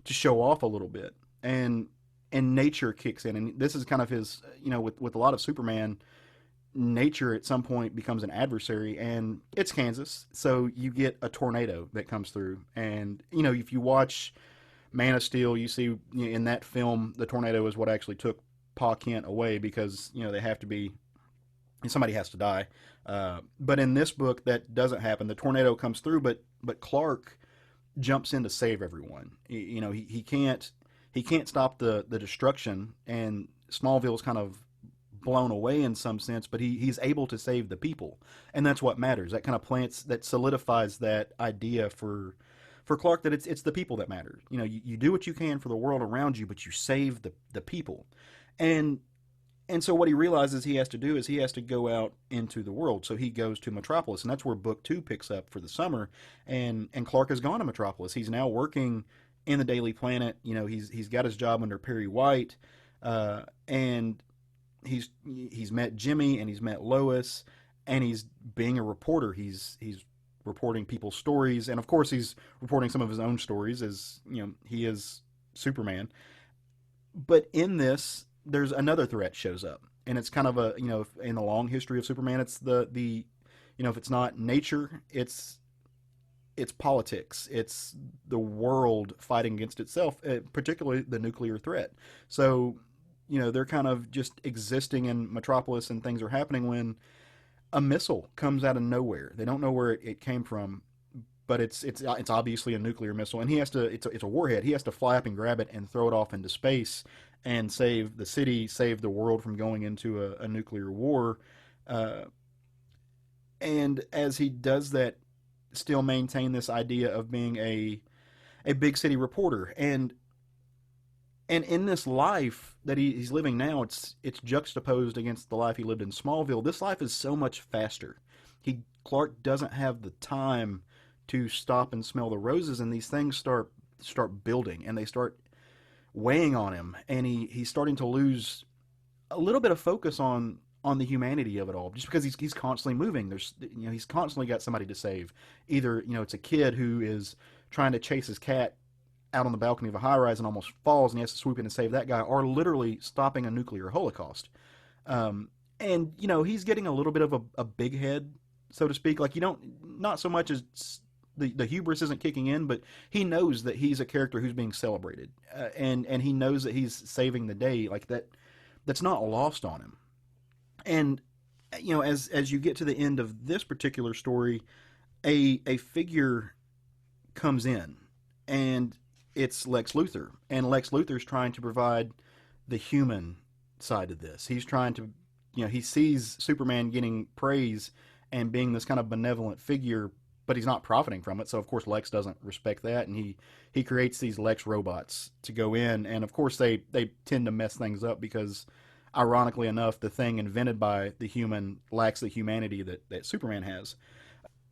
to show off a little bit, and nature kicks in. And this is kind of his, with a lot of Superman, nature at some point becomes an adversary, and it's Kansas, so you get a tornado that comes through. And if you watch Man of Steel, you see in that film the tornado is what actually took Pa Kent away, because they have to be, somebody has to die. But in this book that doesn't happen. The tornado comes through, but Clark jumps in to save everyone. He can't stop the destruction, and Smallville's kind of blown away in some sense, but he's able to save the people, and that's what matters. That kind of solidifies that idea for Clark, that it's the people that matter. You do what you can for the world around you, but you save the people. And so what he realizes he has to do is he has to go out into the world. So he goes to Metropolis, and that's where book 2 picks up for the summer. And Clark has gone to Metropolis. He's now working in the Daily Planet. He's got his job under Perry White, and he's met Jimmy and he's met Lois, and he's being a reporter. He's reporting people's stories, and of course he's reporting some of his own stories, as he is Superman. But in this, there's another threat shows up, and it's kind of a, in the long history of Superman, it's the if it's not nature, it's politics, it's the world fighting against itself, particularly the nuclear threat. So they're kind of just existing in Metropolis, and things are happening when a missile comes out of nowhere. They don't know where it came from, but it's obviously a nuclear missile, and he has to, it's a warhead. He has to fly up and grab it and throw it off into space and save the city, save the world from going into a nuclear war. And as he does that, still maintain this idea of being a big city reporter. And And in this life that he's living now, it's juxtaposed against the life he lived in Smallville. This life is so much faster. Clark doesn't have the time to stop and smell the roses, and these things start building, and they start weighing on him, and he's starting to lose a little bit of focus on the humanity of it all, just because he's constantly moving. He's constantly got somebody to save. Either it's a kid who is trying to chase his cat out on the balcony of a high-rise and almost falls, and he has to swoop in and save that guy, or literally stopping a nuclear holocaust. And he's getting a little bit of a big head, so to speak. Like, not so much as the hubris isn't kicking in, but he knows that he's a character who's being celebrated, and he knows that he's saving the day. Like, that's not lost on him. And as you get to the end of this particular story, a figure comes in, and it's Lex Luthor. And Lex Luthor's trying to provide the human side of this. He's trying to, he sees Superman getting praise and being this kind of benevolent figure, but he's not profiting from it. So of course Lex doesn't respect that, and he creates these Lex robots to go in, and of course they tend to mess things up because, ironically enough, the thing invented by the human lacks the humanity that Superman has.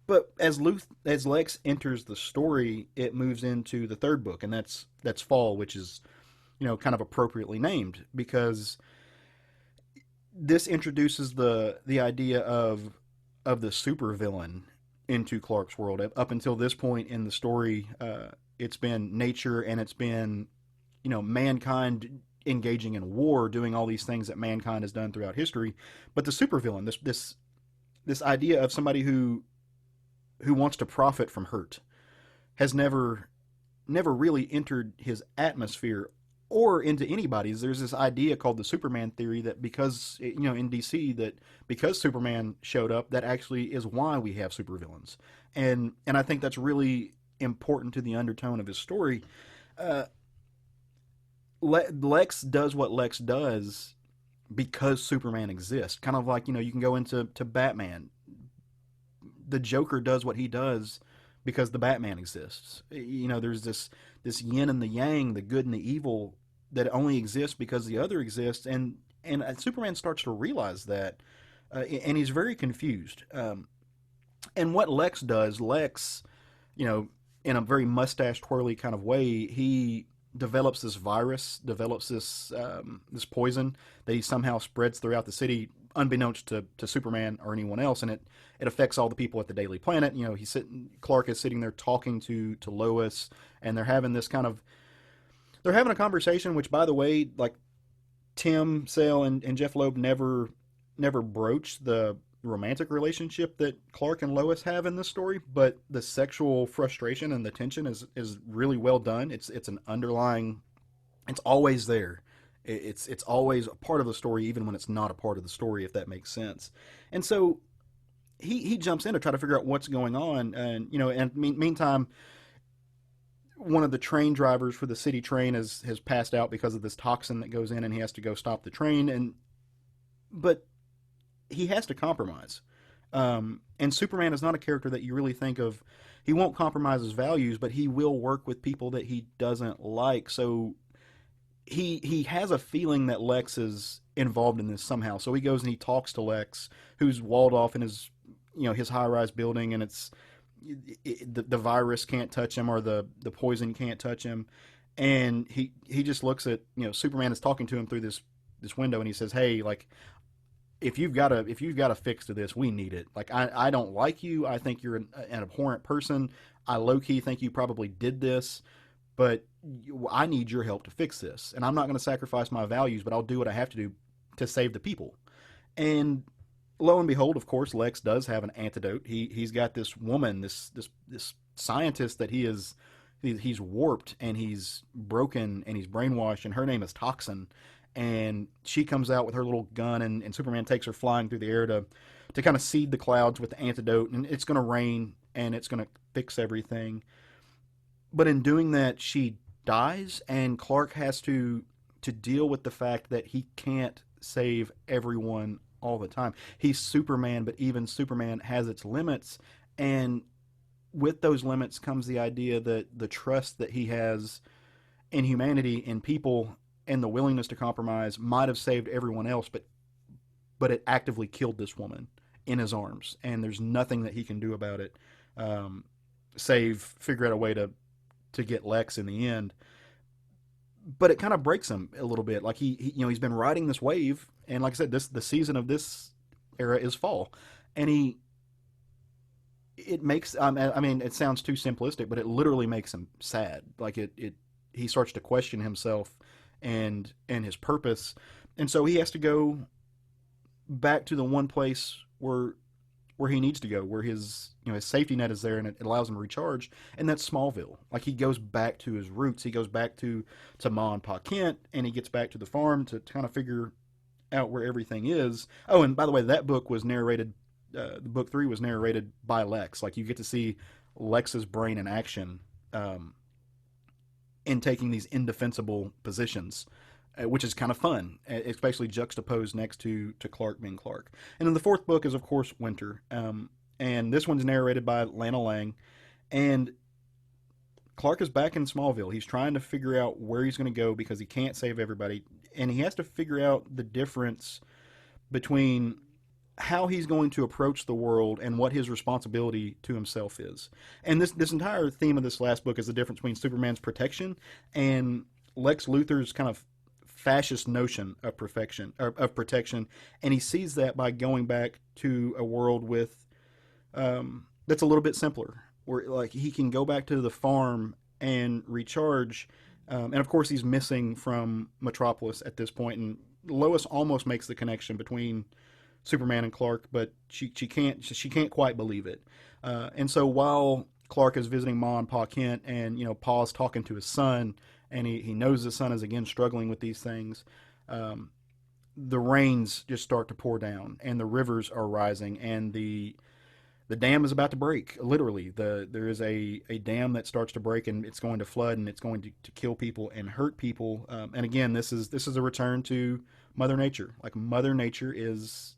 But as Lex enters the story, it moves into the third book, and that's Fall, which is kind of appropriately named, because this introduces the idea of the supervillain into Clark's world. Up until this point in the story, it's been nature, and it's been mankind engaging in war, doing all these things that mankind has done throughout history. But the supervillain, this idea of somebody who wants to profit from hurt, has never really entered his atmosphere or into anybody's. There's this idea called the Superman theory that because, in DC, that because Superman showed up, that actually is why we have supervillains. And I think that's really important to the undertone of his story. Lex does what Lex does because Superman exists. Kind of like, you can go into Batman. The Joker does what he does because the Batman exists. There's this yin and the yang, the good and the evil, that only exists because the other exists, and Superman starts to realize that, and he's very confused. And what Lex does, in a very mustache twirly kind of way, he develops this virus, this poison that he somehow spreads throughout the city, unbeknownst to Superman or anyone else, and it affects all the people at the Daily Planet. Clark is sitting there talking to Lois, and they're having a conversation, which, by the way, like, Tim Sale and Jeph Loeb never broached the romantic relationship that Clark and Lois have in this story, but the sexual frustration and the tension is really well done. It's an underlying, it's always there. It's always a part of the story, even when it's not a part of the story, if that makes sense. And so he jumps in to try to figure out what's going on, and meantime, one of the train drivers for the city train has passed out because of this toxin that goes in, and he has to go stop the train. But he has to compromise. And Superman is not a character that you really think of. He won't compromise his values, but he will work with people that he doesn't like. So he has a feeling that Lex is involved in this somehow. So he goes and he talks to Lex, who's walled off in his high-rise building, and the virus can't touch him, or the poison can't touch him. And he just looks at, Superman is talking to him through this window, and he says, "Hey, like, if you've got a fix to this, we need it. Like, I don't like you. I think you're an abhorrent person. I low-key think you probably did this, but I need your help to fix this. And I'm not going to sacrifice my values, but I'll do what I have to do to save the people." And lo and behold, of course, Lex does have an antidote. He's got this woman, this scientist that he's warped, and he's broken, and he's brainwashed, and her name is Toxin. And she comes out with her little gun, and Superman takes her flying through the air to kind of seed the clouds with the antidote, and it's going to rain, and it's going to fix everything. But in doing that, she dies, and Clark has to deal with the fact that he can't save everyone all the time. He's Superman, but even Superman has its limits, and with those limits comes the idea that the trust that he has in humanity, in people, and the willingness to compromise might have saved everyone else, but it actively killed this woman in his arms, and there's nothing that he can do about it, save figure out a way to get Lex in the end. But it kind of breaks him a little bit. Like he's been riding this wave, and like I said, the season of this era is fall, and it makes I mean it sounds too simplistic, but it literally makes him sad. Like he starts to question himself and his purpose, and so he has to go back to the one place where he needs to go, where his his safety net is there, and it allows him to recharge, and that's Smallville. Like he goes back to his roots. He goes back to Ma and Pa Kent, and he gets back to the farm to kind of figure out where everything is. Oh, and by the way, that book was narrated. The book 3 was narrated by Lex. Like you get to see Lex's brain in action, in taking these indefensible positions, which is kind of fun, especially juxtaposed next to Clark being Clark. And then the 4th book is, of course, Winter. And this one's narrated by Lana Lang. And Clark is back in Smallville. He's trying to figure out where he's going to go because he can't save everybody. And he has to figure out the difference between how he's going to approach the world and what his responsibility to himself is. And this entire theme of this last book is the difference between Superman's protection and Lex Luthor's kind of fascist notion of protection, and he sees that by going back to a world with that's a little bit simpler, where like he can go back to the farm and recharge, and of course he's missing from Metropolis at this point, and Lois almost makes the connection between Superman and Clark, but she can't quite believe it, and so while Clark is visiting Ma and Pa Kent, and Pa's talking to his son, and he knows his son is again struggling with these things, the rains just start to pour down, and the rivers are rising, and the dam is about to break. Literally, there is a dam that starts to break, and it's going to flood, and it's going to kill people and hurt people. And again, this is a return to Mother Nature. Like Mother Nature is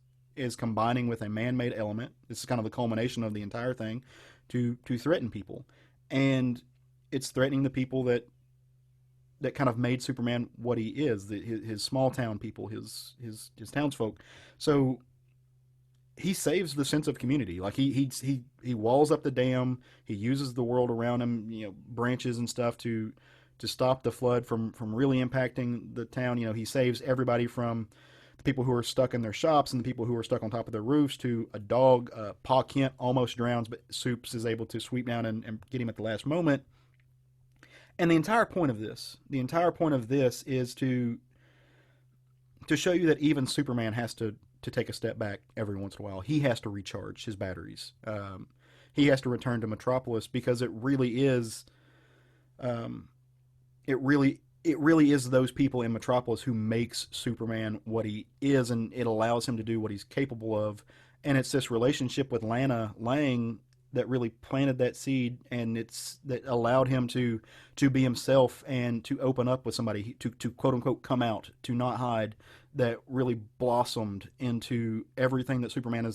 combining with a man-made element. This is kind of the culmination of the entire thing to threaten people, and it's threatening the people that kind of made Superman what he is, his small town people, his townsfolk. So he saves the sense of community. Like he walls up the dam. He uses the world around him, branches and stuff to stop the flood from really impacting the town. He saves everybody from the people who are stuck in their shops and the people who are stuck on top of their roofs to a dog. Pa Kent almost drowns, but Supes is able to sweep down and get him at the last moment. And the entire point of this is to show you that even Superman has to take a step back every once in a while. He has to recharge his batteries. He has to return to Metropolis because it really is those people in Metropolis who makes Superman what he is, and it allows him to do what he's capable of. And it's this relationship with Lana Lang that really planted that seed, and that allowed him to be himself and to open up with somebody, to quote unquote come out, to not hide, that really blossomed into everything that Superman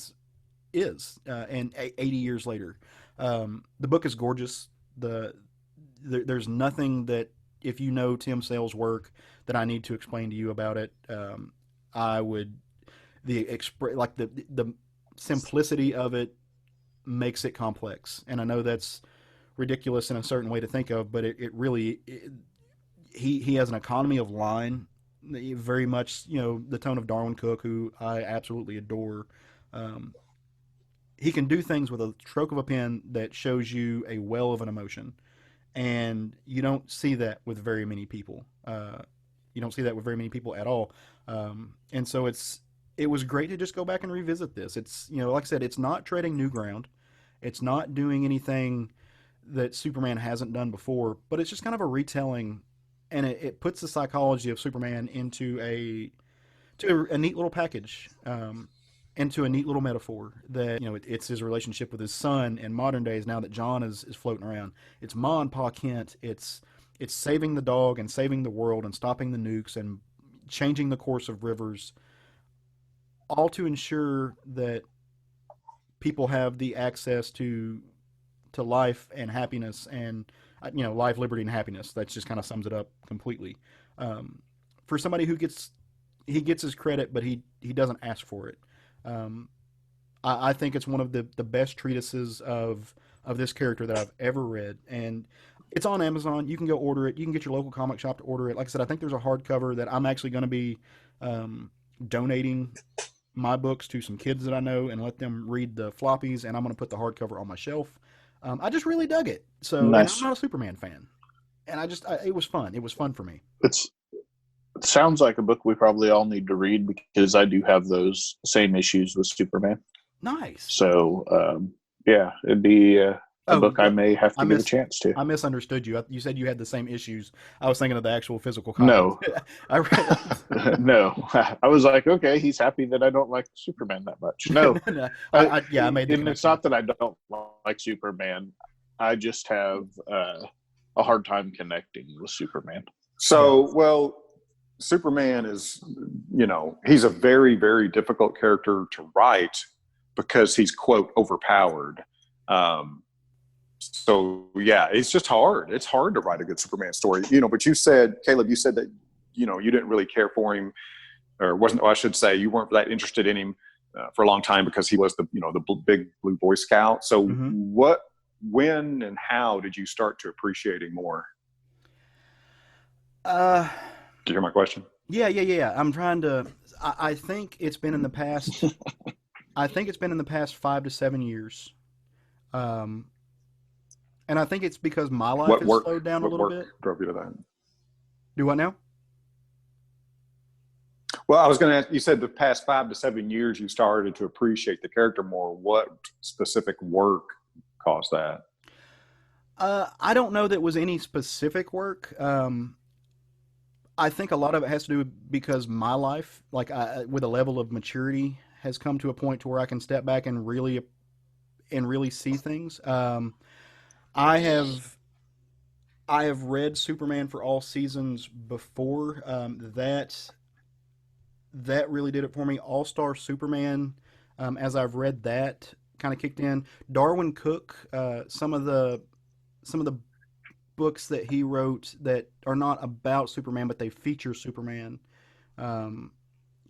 is. And 80 years later, the book is gorgeous. There's nothing that, if you know Tim Sale's work, that I need to explain to you about it. The simplicity of it makes it complex, and I know that's ridiculous in a certain way to think of, but it really he has an economy of line, very much the tone of Darwin Cook, who I absolutely adore. He can do things with a stroke of a pen that shows you a well of an emotion, and you don't see that with very many people. You don't see that with very many people at all, and so it was great to just go back and revisit this. It's like I said, it's not treading new ground. It's not doing anything that Superman hasn't done before, but it's just kind of a retelling, and it puts the psychology of Superman into a neat little package, into a neat little metaphor that it's his relationship with his son in modern days now that John is floating around. It's Ma and Pa Kent. It's saving the dog and saving the world and stopping the nukes and changing the course of rivers, all to ensure that people have the access to life and happiness, and life, liberty, and happiness. That just kind of sums it up completely. for somebody who gets his credit, but he doesn't ask for it. I think it's one of the best treatises of this character that I've ever read, and it's on Amazon. You can go order it. You can get your local comic shop to order it. Like I said, I think there's a hardcover that I'm actually going to be donating my books to some kids that I know and let them read the floppies, and I'm going to put the hardcover on my shelf. I just really dug it. So Nice. And I'm not a Superman fan, and it was fun. It was fun for me. It sounds like a book we probably all need to read, because I do have those same issues with Superman. Nice. So, yeah, it'd be a book I may have to give a chance to. I misunderstood you. You said you had the same issues. I was thinking of the actual physical copy. No. I read. No. I was like, okay, he's happy that I don't like Superman that much. No. No. I made the and it's not that I don't like Superman. I just have a hard time connecting with Superman. So, well, Superman is, he's a very, very difficult character to write because he's, quote, overpowered. So yeah, it's just hard. It's hard to write a good Superman story, but you said, Caleb, that, you didn't really care for him, or I should say you weren't that interested in him for a long time because he was the big blue Boy Scout. So when and how did you start to appreciate him more? Did you hear my question? Yeah. I'm trying to, I think it's been in the past, 5 to 7 years. And I think it's because my life has slowed down a little bit. Drove you to that? Do what now? Well, I was going to ask, you said the past 5 to 7 years you started to appreciate the character more. What specific work caused that? I don't know that it was any specific work. I think a lot of it has to do because my life, with a level of maturity, has come to a point to where I can step back and really see things. I have read Superman for all seasons before. That really did it for me. All-Star Superman, as I've read that, kind of kicked in. Darwin Cook, some of the books that he wrote that are not about Superman, but they feature Superman, kind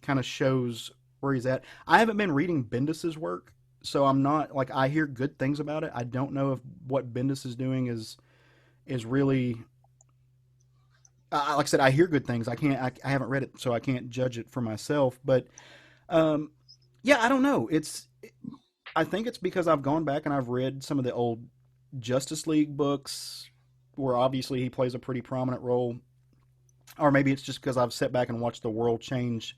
of shows where he's at. I haven't been reading Bendis's work, so I'm not, I hear good things about it. I don't know if what Bendis is doing is really, like I said, I hear good things. I haven't read it, so I can't judge it for myself. But yeah, I don't know. I think it's because I've gone back and I've read some of the old Justice League books, where obviously he plays a pretty prominent role, or maybe it's just because I've sat back and watched the world change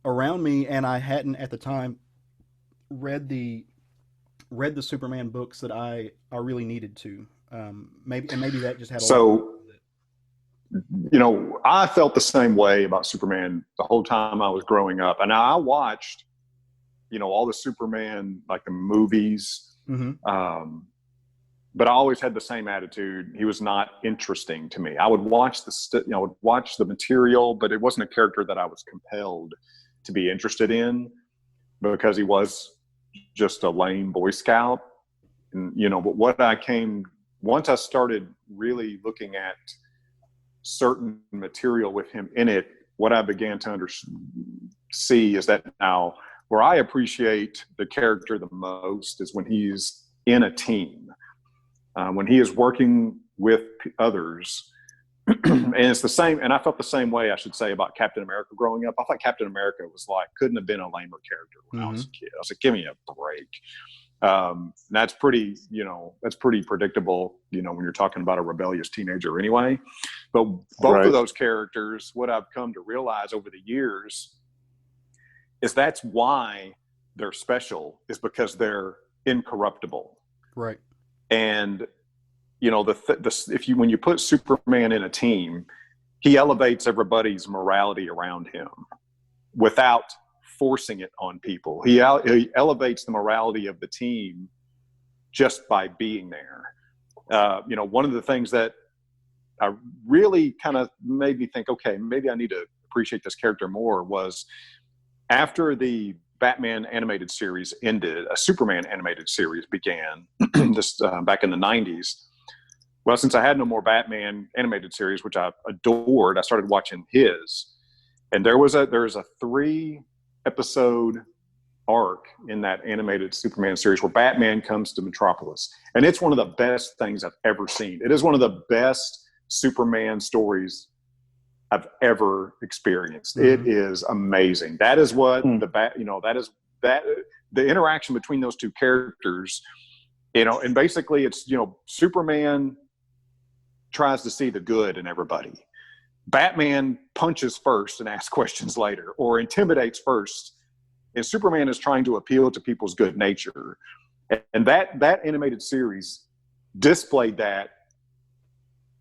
around me, and I hadn't at the time read the Superman books that I really needed to. Maybe that just had a so. I felt the same way about Superman the whole time I was growing up, and I watched, all the Superman, like the movies. Mm-hmm. But I always had the same attitude. He was not interesting to me. I would watch the material, but it wasn't a character that I was compelled to be interested in, because he was just a lame Boy Scout. And, but once I started really looking at certain material with him in it, what I began to see is that now where I appreciate the character the most is when he's in a team. When he is working with others, and it's the same. And I felt the same way, I should say, about Captain America growing up. I thought Captain America couldn't have been a lamer character when I was a kid. I was like, give me a break. That's pretty predictable, when you're talking about a rebellious teenager anyway. But both of those characters, what I've come to realize over the years is that's why they're special, is because they're incorruptible. Right. And when you put Superman in a team, he elevates everybody's morality around him without forcing it on people. He elevates the morality of the team just by being there. One of the things that I really kind of made me think, okay, maybe I need to appreciate this character more, was after the Batman animated series ended, a Superman animated series began just back in the 90s. Well, since I had no more Batman animated series, which I adored, I started watching his. And there was a 3-episode arc in that animated Superman series where Batman comes to Metropolis. And it's one of the best things I've ever seen. It is one of the best Superman stories I've ever experienced. Mm-hmm. It is amazing. That is what the interaction between those two characters, and basically it's, Superman tries to see the good in everybody. Batman punches first and asks questions later, or intimidates first. And Superman is trying to appeal to people's good nature. And that animated series displayed that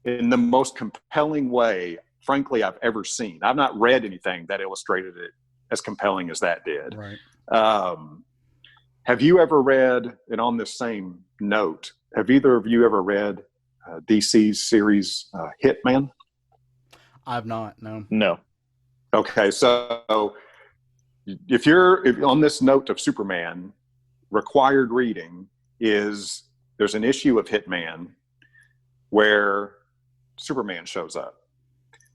in the most compelling way, frankly, I've ever seen. I've not read anything that illustrated it as compelling as that did. Right. Have you ever read, and on this same note, have either of you ever read DC's series Hitman? I've not, no. No. Okay, so if on this note of Superman, required reading is there's an issue of Hitman where Superman shows up.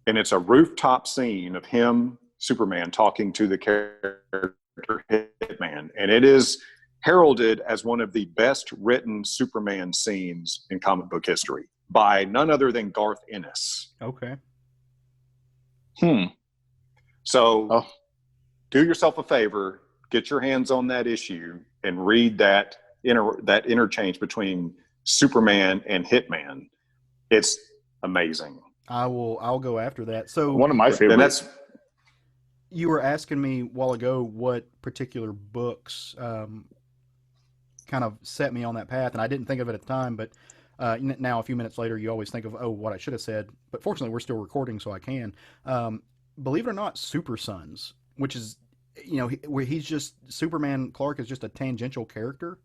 And it's a rooftop scene of him, Superman, talking to the character Hitman. And it is heralded as one of the best written Superman scenes in comic book history by none other than Garth Ennis. Okay. So do yourself a favor, get your hands on that issue and read that interchange between Superman and Hitman. It's amazing. I'll go after that. So one of my favorites. You were asking me a while ago what particular books kind of set me on that path, and I didn't think of it at the time, but now a few minutes later you always think of what I should have said, but fortunately we're still recording so I can. Believe it or not, Super Sons, which is where he's just Superman. Clark is just a tangential character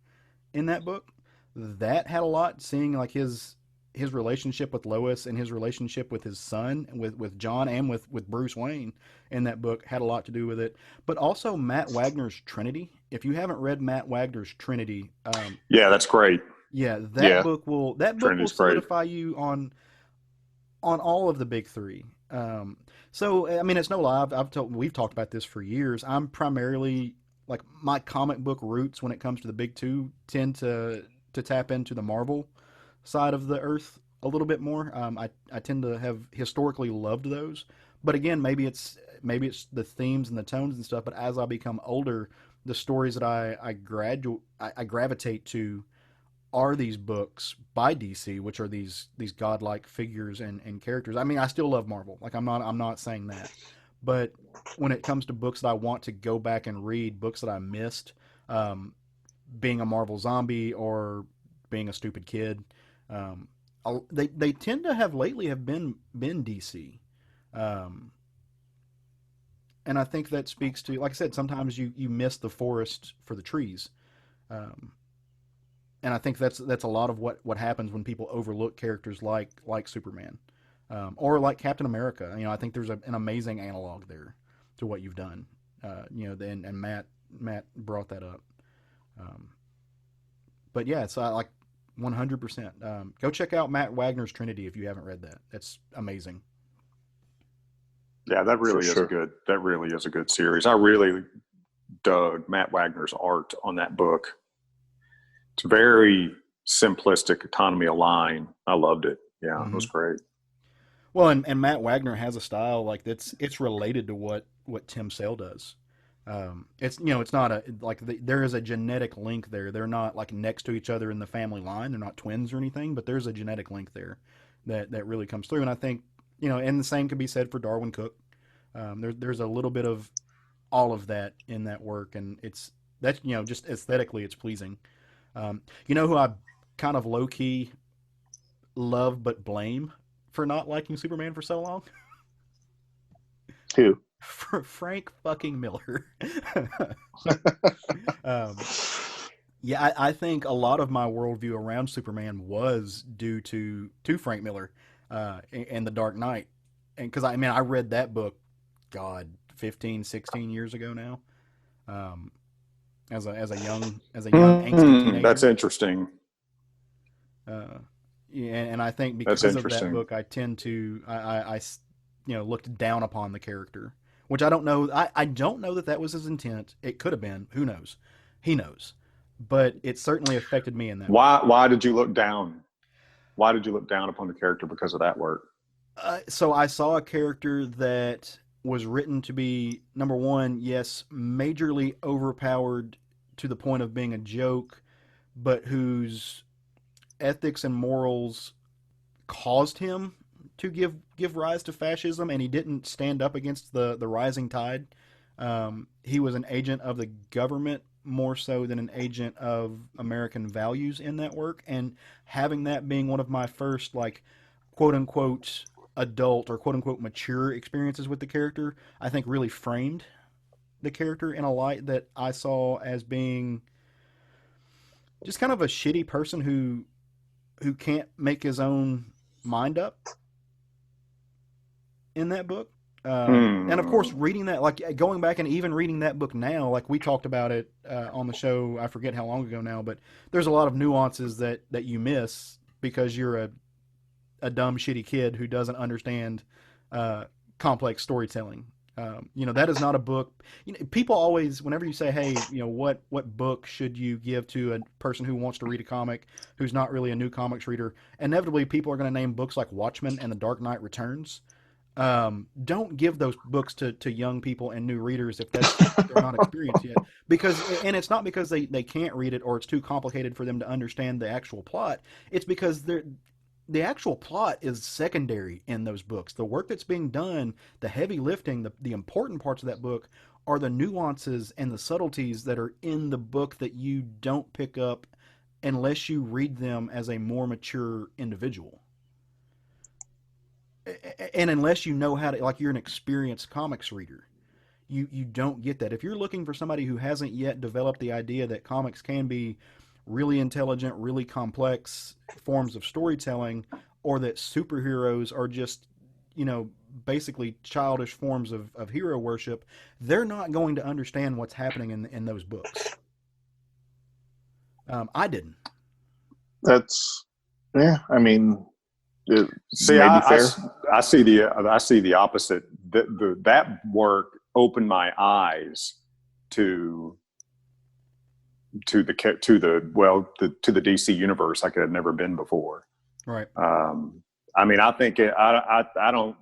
in that book. That had a lot, seeing like his relationship with Lois and his relationship with his son, with John, and with Bruce Wayne in that book had a lot to do with it. But also Matt Wagner's Trinity. If you haven't read Matt Wagner's Trinity, yeah, that's great. Yeah, that book will solidify great. you on all of the big three. So I mean, it's no lie. We've talked about this for years. I'm primarily like my comic book roots when it comes to the big two tend to tap into the Marvel side of the earth a little bit more. I tend to have historically loved those, but again, maybe it's the themes and the tones and stuff. But as I become older, the stories that I gravitate to are these books by DC, which are these godlike figures and characters. I mean, I still love Marvel. Like I'm not saying that, but when it comes to books that I want to go back and read, books that I missed, being a Marvel zombie or being a stupid kid, they tend to have lately been DC, and I think that speaks to, like I said, sometimes you miss the forest for the trees, and I think that's a lot of what happens when people overlook characters like Superman, or like Captain America. I think there's an amazing analog there to what you've done, and Matt brought that up, but yeah, it's like 100%. Go check out Matt Wagner's Trinity if you haven't read that. That's amazing. Yeah, that really is good. That really is a good series. I really dug Matt Wagner's art on that book. It's very simplistic, economy of line. I loved it. Yeah, It was great. Well, and Matt Wagner has a style like it's related to what Tim Sale does. It's not there is a genetic link there. They're not like next to each other in the family line. They're not twins or anything, but there's a genetic link there that really comes through. And I think, and the same could be said for Darwin Cook. There's a little bit of all of that in that work, and that's just aesthetically it's pleasing. Who I kind of low key love but blame for not liking Superman for so long? Who? Frank fucking Miller. Yeah, I think a lot of my worldview around Superman was due to Frank Miller and The Dark Knight. And because I read that book, God, 15, 16 years ago now. As a young angsty teenager. That's interesting. And I think That's because of that interesting. book, I tend to looked down upon the character, which I don't know. I don't know that was his intent. It could have been. Who knows? He knows. But it certainly affected me in that way. Why did you look down? Why did you look down upon the character because of that work? So I saw a character that was written to be, number one, yes, majorly overpowered to the point of being a joke, but whose ethics and morals caused him to give rise to fascism, and he didn't stand up against the rising tide. He was an agent of the government more so than an agent of American values in that work, and having that being one of my first, like, quote unquote adult or quote unquote mature experiences with the character, I think really framed the character in a light that I saw as being just kind of a shitty person who can't make his own mind up in that book. And of course, reading that, like going back and even reading that book now, like we talked about it on the show, I forget how long ago now, but there's a lot of nuances that you miss because you're a dumb, shitty kid who doesn't understand complex storytelling. That is not a book. People always, whenever you say, "Hey, what book should you give to a person who wants to read a comic who's not really a new comics reader?" Inevitably, people are going to name books like Watchmen and The Dark Knight Returns. Don't give those books to young people and new readers if they're not experienced yet. And it's not because they can't read it or it's too complicated for them to understand the actual plot. It's because the actual plot is secondary in those books. The work that's being done, the heavy lifting, the important parts of that book are the nuances and the subtleties that are in the book that you don't pick up unless you read them as a more mature individual. And unless you know how to, like, you're an experienced comics reader, you don't get that. If you're looking for somebody who hasn't yet developed the idea that comics can be really intelligent, really complex forms of storytelling, or that superheroes are just, basically childish forms of hero worship, they're not going to understand what's happening in those books. I didn't. That's, yeah. I mean, see, I see the opposite. That work opened my eyes to the DC universe like it had never been before. Right. I mean, I think I don't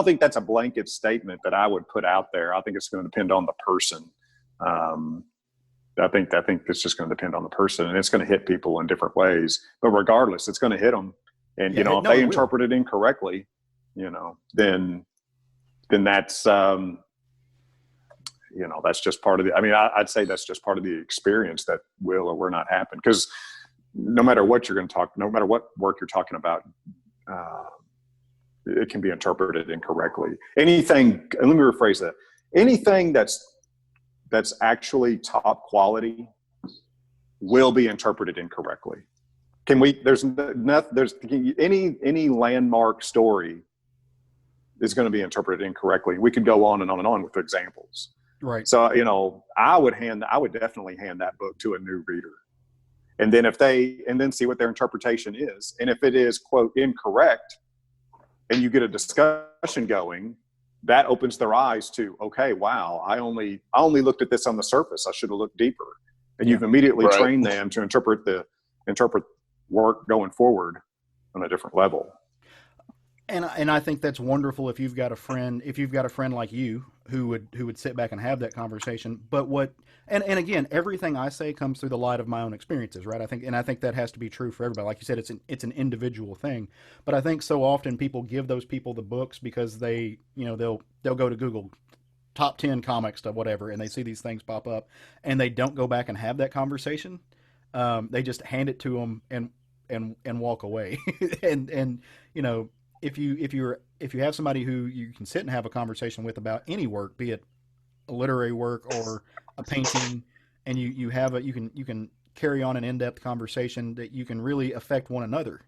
think that's a blanket statement that I would put out there. I think it's going to depend on the person. I think it's just going to depend on the person, and it's going to hit people in different ways. But regardless, it's going to hit them. And if they interpret it incorrectly, then that's that's just part of the. I mean, I'd say that's just part of the experience that will or will not happen. Because no matter what no matter what work you're talking about, it can be interpreted incorrectly. Anything. Let me rephrase that. Anything that's actually top quality will be interpreted incorrectly. There's any landmark story is going to be interpreted incorrectly. We could go on and on and on with examples. Right. So, I would definitely hand that book to a new reader. And then see what their interpretation is. And if it is, quote, incorrect, and you get a discussion going, that opens their eyes to, okay, wow, I only looked at this on the surface. I should have looked deeper. And you've immediately trained them to interpret work going forward on a different level. And I think that's wonderful if you've got a friend like you who would sit back and have that conversation. But and again, everything I say comes through the light of my own experiences, right? I think that has to be true for everybody. Like you said, it's an individual thing. But I think so often people give those people the books because they'll go to Google top 10 comics to whatever, and they see these things pop up, and they don't go back and have that conversation. They just hand it to them and walk away. and if you have somebody who you can sit and have a conversation with about any work, be it a literary work or a painting, and you can carry on an in-depth conversation that you can really affect one another.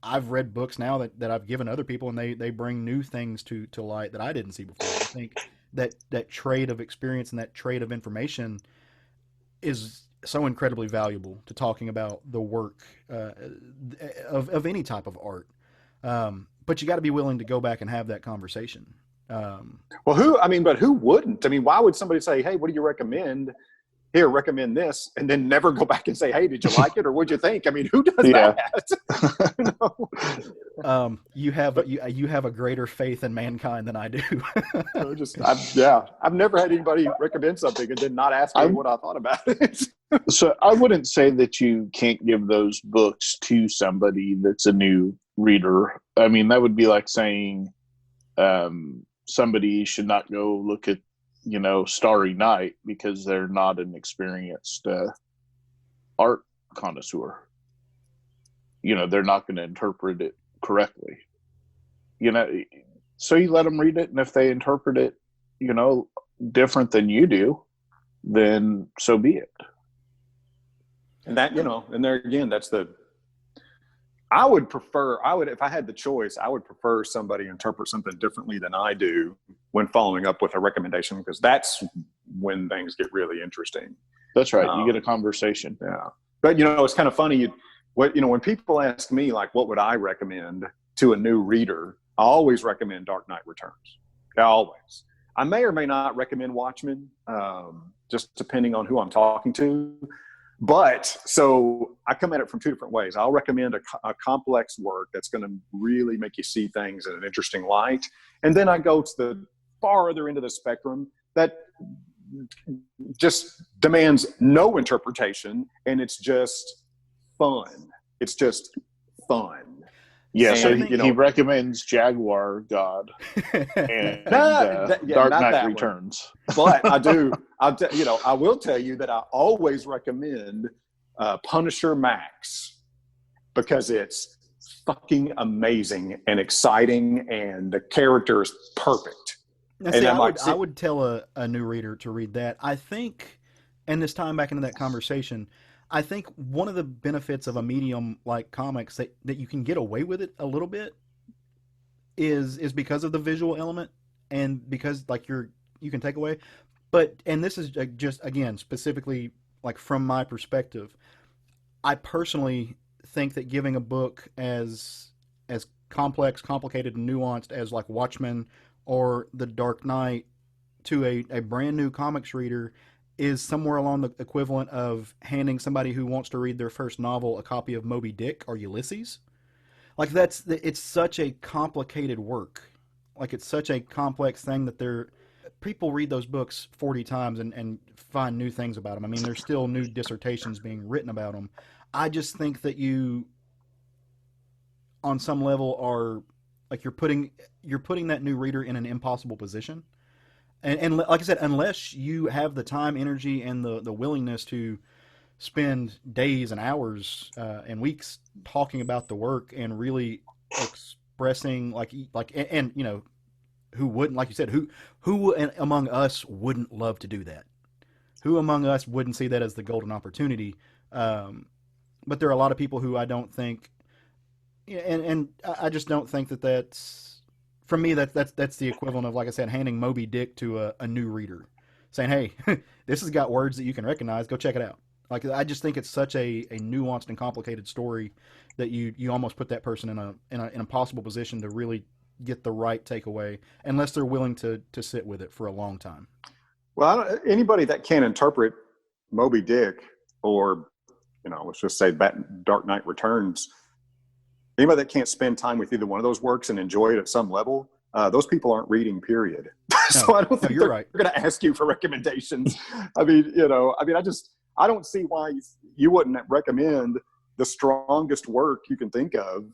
I've read books now that I've given other people, and they bring new things to light that I didn't see before. I think that trade of experience and that trade of information is so incredibly valuable to talking about the work of any type of art. But you got to be willing to go back and have that conversation. Well, but who wouldn't? I mean, why would somebody say, "Hey, what do you recommend? Here, recommend this," and then never go back and say, "Hey, did you like it, or what'd you think?" I mean, who does that? You have a greater faith in mankind than I do. I've never had anybody recommend something and then not ask me what I thought about it. So I wouldn't say that you can't give those books to somebody that's a new reader. I mean, that would be like saying somebody should not go look at, Starry Night because they're not an experienced art connoisseur. They're not going to interpret it correctly. So you let them read it, and if they interpret it, different than you do, then so be it. And that, and there again, that's if I had the choice, I would prefer somebody interpret something differently than I do when following up with a recommendation, because that's when things get really interesting. That's right. You get a conversation. Yeah. But, it's kind of funny. When people ask me, like, what would I recommend to a new reader, I always recommend Dark Knight Returns. Always. I may or may not recommend Watchmen, just depending on who I'm talking to. But so I come at it from two different ways. I'll recommend a complex work that's going to really make you see things in an interesting light. And then I go to the farther end of the spectrum that just demands no interpretation, and it's just fun. It's just fun. Yeah, so he recommends Jaguar God and Dark Knight Returns. But I will tell you that I always recommend Punisher Max, because it's fucking amazing and exciting, and the character is perfect. Now, see, I would tell a new reader to read that. I think, and this time back into that conversation, I think one of the benefits of a medium like comics that you can get away with it a little bit is because of the visual element, and because you can take away. And this is just, again, specifically like from my perspective, I personally think that giving a book as complex, complicated, and nuanced as like Watchmen or The Dark Knight to a brand new comics reader is somewhere along the equivalent of handing somebody who wants to read their first novel a copy of Moby Dick or Ulysses. Like, it's such a complicated work. Like, it's such a complex thing that people read those books 40 times and find new things about them. I mean, there's still new dissertations being written about them. I just think that you, on some level, are like you're putting that new reader in an impossible position. And like I said, unless you have the time, energy, and the willingness to spend days and hours and weeks talking about the work and really expressing who wouldn't, like you said, who among us wouldn't love to do that? Who among us wouldn't see that as the golden opportunity? But there are a lot of people who I don't think, and I just don't think that's. For me, that's the equivalent of, like I said, handing Moby Dick to a new reader, saying, "Hey, this has got words that you can recognize. Go check it out." Like, I just think it's such a nuanced and complicated story that you almost put that person in an impossible position to really get the right takeaway, unless they're willing to sit with it for a long time. Well, anybody that can't interpret Moby Dick, or let's just say Dark Knight Returns. Anybody that can't spend time with either one of those works and enjoy it at some level, those people aren't reading, period. So I don't think they're going to ask you for recommendations. I don't see why you wouldn't recommend the strongest work you can think of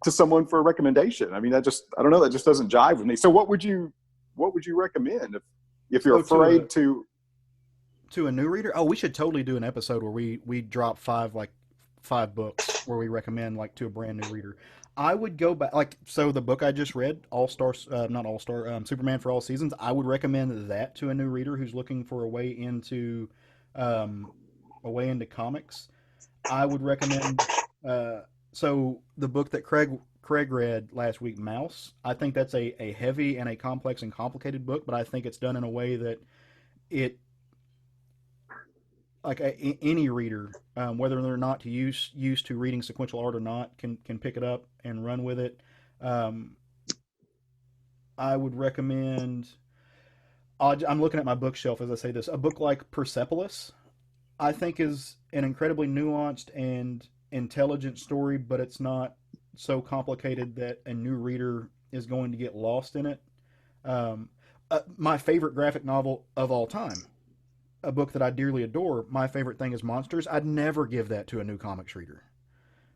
to someone for a recommendation. I mean, I don't know, that just doesn't jive with me. So what would you recommend if you're afraid to a new reader? Oh, we should totally do an episode where we drop five books where we recommend to a brand new reader. I would go back, so the book I just read, Superman for All Seasons, I would recommend that to a new reader who's looking for a way into comics. I would recommend so the book that Craig read last week, Mouse. I think that's a heavy and a complex and complicated book, but I think it's done in a way that any reader, whether they're not used to reading sequential art or not, can pick it up and run with it. I would recommend. I'm looking at my bookshelf as I say this. A book like Persepolis, I think, is an incredibly nuanced and intelligent story, but it's not so complicated that a new reader is going to get lost in it. My favorite graphic novel of all time, a book that I dearly adore, My Favorite Thing is Monsters. I'd never give that to a new comics reader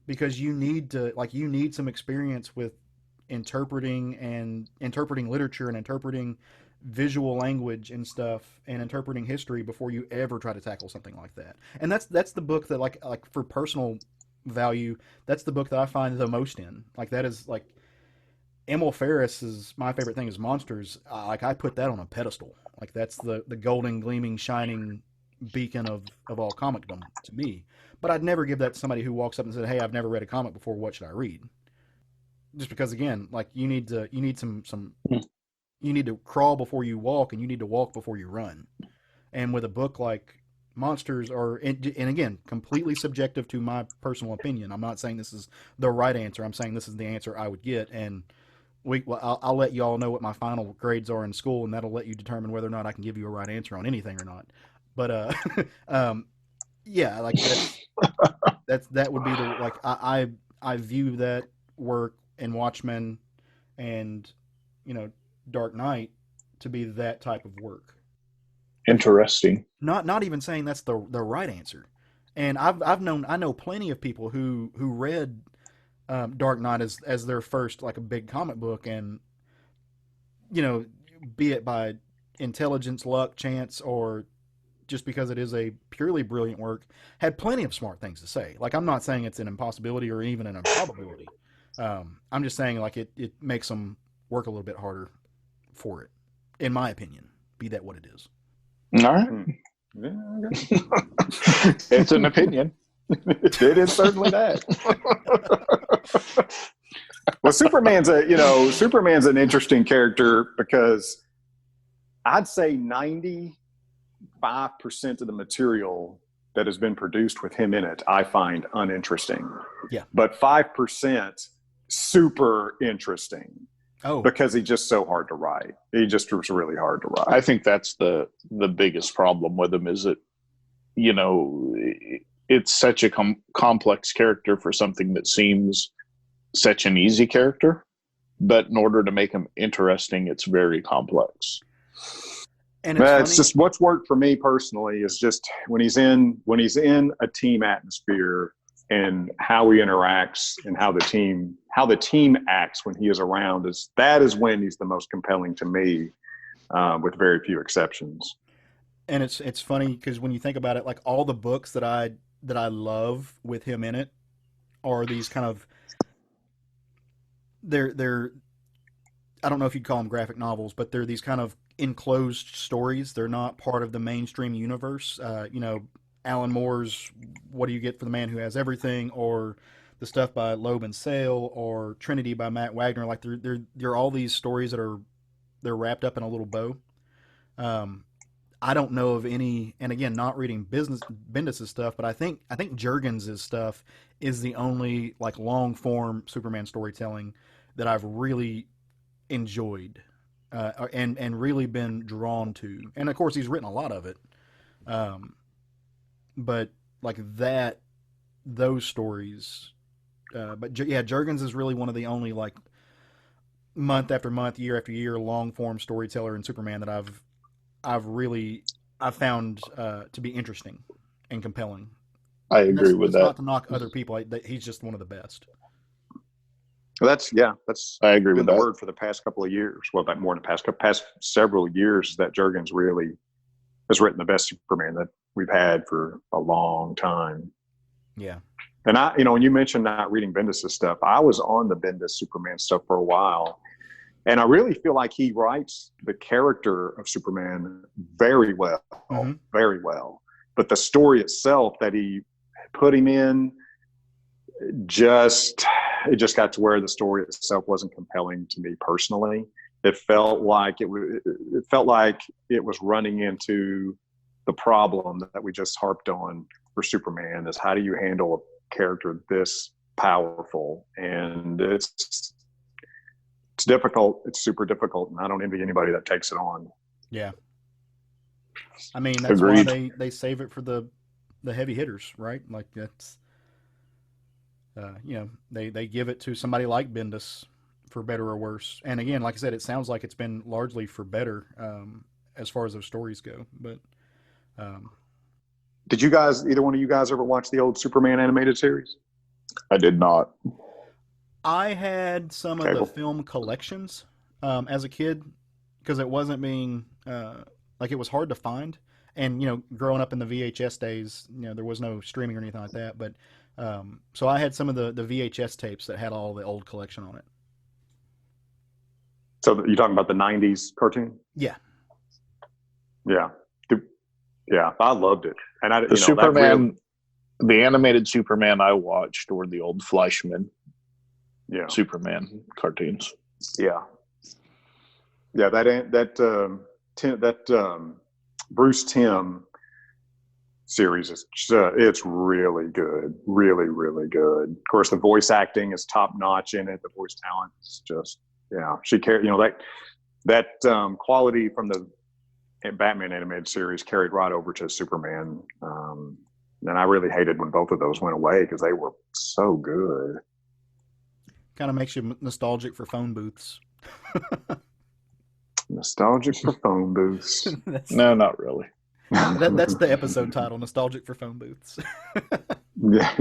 because you need some experience with interpreting literature and interpreting visual language and stuff and interpreting history before you ever try to tackle something like that. And that's the book that like for personal value, that's the book that I find the most in. Like that is like Emil Ferris's My Favorite Thing is Monsters. I put that on a pedestal. Like that's the golden, gleaming, shining beacon of all comicdom to me. But I'd never give that to somebody who walks up and said, "Hey, I've never read a comic before. What should I read?" Just because, again, like you need to crawl before you walk, and you need to walk before you run. And with a book like Monsters, and again, completely subjective to my personal opinion. I'm not saying this is the right answer. I'm saying this is the answer I would get, and I'll let you all know what my final grades are in school, and that'll let you determine whether or not I can give you a right answer on anything or not. But yeah, like that would be the like I view that work and Watchmen and Dark Knight to be that type of work. Interesting. Not even saying that's the right answer. And I know plenty of people who read Dark Knight as their first like a big comic book, and be it by intelligence, luck, chance, or just because it is a purely brilliant work, had plenty of smart things to say. Like I'm not saying it's an impossibility or even an improbability. I'm just saying like it makes them work a little bit harder for it, in my opinion. Be that what it is. All right. Yeah, okay. It's an opinion. It is certainly that. Well, Superman's an interesting character because I'd say 95% of the material that has been produced with him in it, I find uninteresting. Yeah. But 5% super interesting. Oh, because he's just so hard to write. He just was really hard to write. I think that's the biggest problem with him is that, it's such a complex character for something that seems such an easy character, but in order to make him interesting, it's very complex. And it's just what's worked for me personally is just when he's in a team atmosphere and how he interacts and how the team acts when he is around is when he's the most compelling to me, with very few exceptions. And it's funny because when you think about it, like all the books that I love with him in it are these kind of they're I don't know if you'd call them graphic novels, but they're these kind of enclosed stories. They're not part of the mainstream universe. Alan Moore's What Do You Get for the Man Who Has Everything, or the stuff by Loeb and Sale, or Trinity by Matt Wagner. Like they're all these stories that they're wrapped up in a little bow. I don't know of any, and again, not reading Bendis' stuff, but I think Jurgens' stuff is the only like long form Superman storytelling that I've really enjoyed and really been drawn to. And of course, he's written a lot of it. But like those stories, but yeah, Jurgens is really one of the only like month after month, year after year, long form storyteller in Superman that I've found to be interesting and compelling. I agree with that. Not to knock other people, he's just one of the best. That's I agree with the that. word for the past couple of years. Well, about more than the past several years, that Jurgens really has written the best Superman that we've had for a long time. Yeah. And when you mentioned not reading Bendis' stuff, I was on the Bendis Superman stuff for a while. And I really feel like he writes the character of Superman very well, very well. But the story itself that he put him in, it just got to where the story itself wasn't compelling to me personally. It felt like it was running into the problem that we just harped on for Superman is how do you handle a character this powerful? And it's difficult. It's super difficult, and I don't envy anybody that takes it on. Yeah. I mean, that's Agreed. why they save it for the heavy hitters, right? Like that's, they give it to somebody like Bendis for better or worse. And again, like I said, it sounds like it's been largely for better as far as those stories go. But did you guys, either one of you guys, ever watch the old Superman animated series? I did not. I had some of Cable. the film collections as a kid because it wasn't being like it was hard to find. And growing up in the VHS days, there was no streaming or anything like that. But so I had some of the VHS tapes that had all the old collection on it. So you're talking about the 90s cartoon? Yeah. Yeah. Yeah, I loved it. And The Superman, the animated Superman I watched were the old Fleischman Superman cartoons. Yeah. Yeah, that Bruce Timm series is it's really good, really, really good. Of course, the voice acting is top notch in it. The voice talent is just she carried that quality from the Batman animated series carried right over to Superman. And I really hated when both of those went away because they were so good. Kind of makes you nostalgic for phone booths. Nostalgic for phone booths. No, not really. That's the episode title, Nostalgic for Phone Booths. Yeah.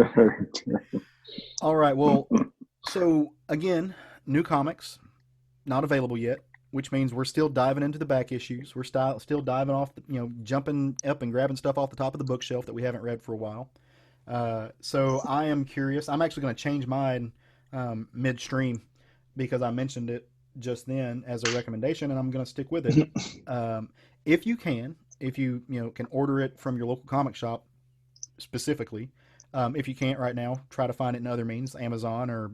All right, well, so again, new comics, not available yet, which means we're still diving into the back issues. We're still diving off, jumping up and grabbing stuff off the top of the bookshelf that we haven't read for a while. So I am curious. I'm actually going to change mine midstream because I mentioned it just then as a recommendation, and I'm going to stick with it. If you can order it from your local comic shop specifically. If you can't right now, try to find it in other means, Amazon or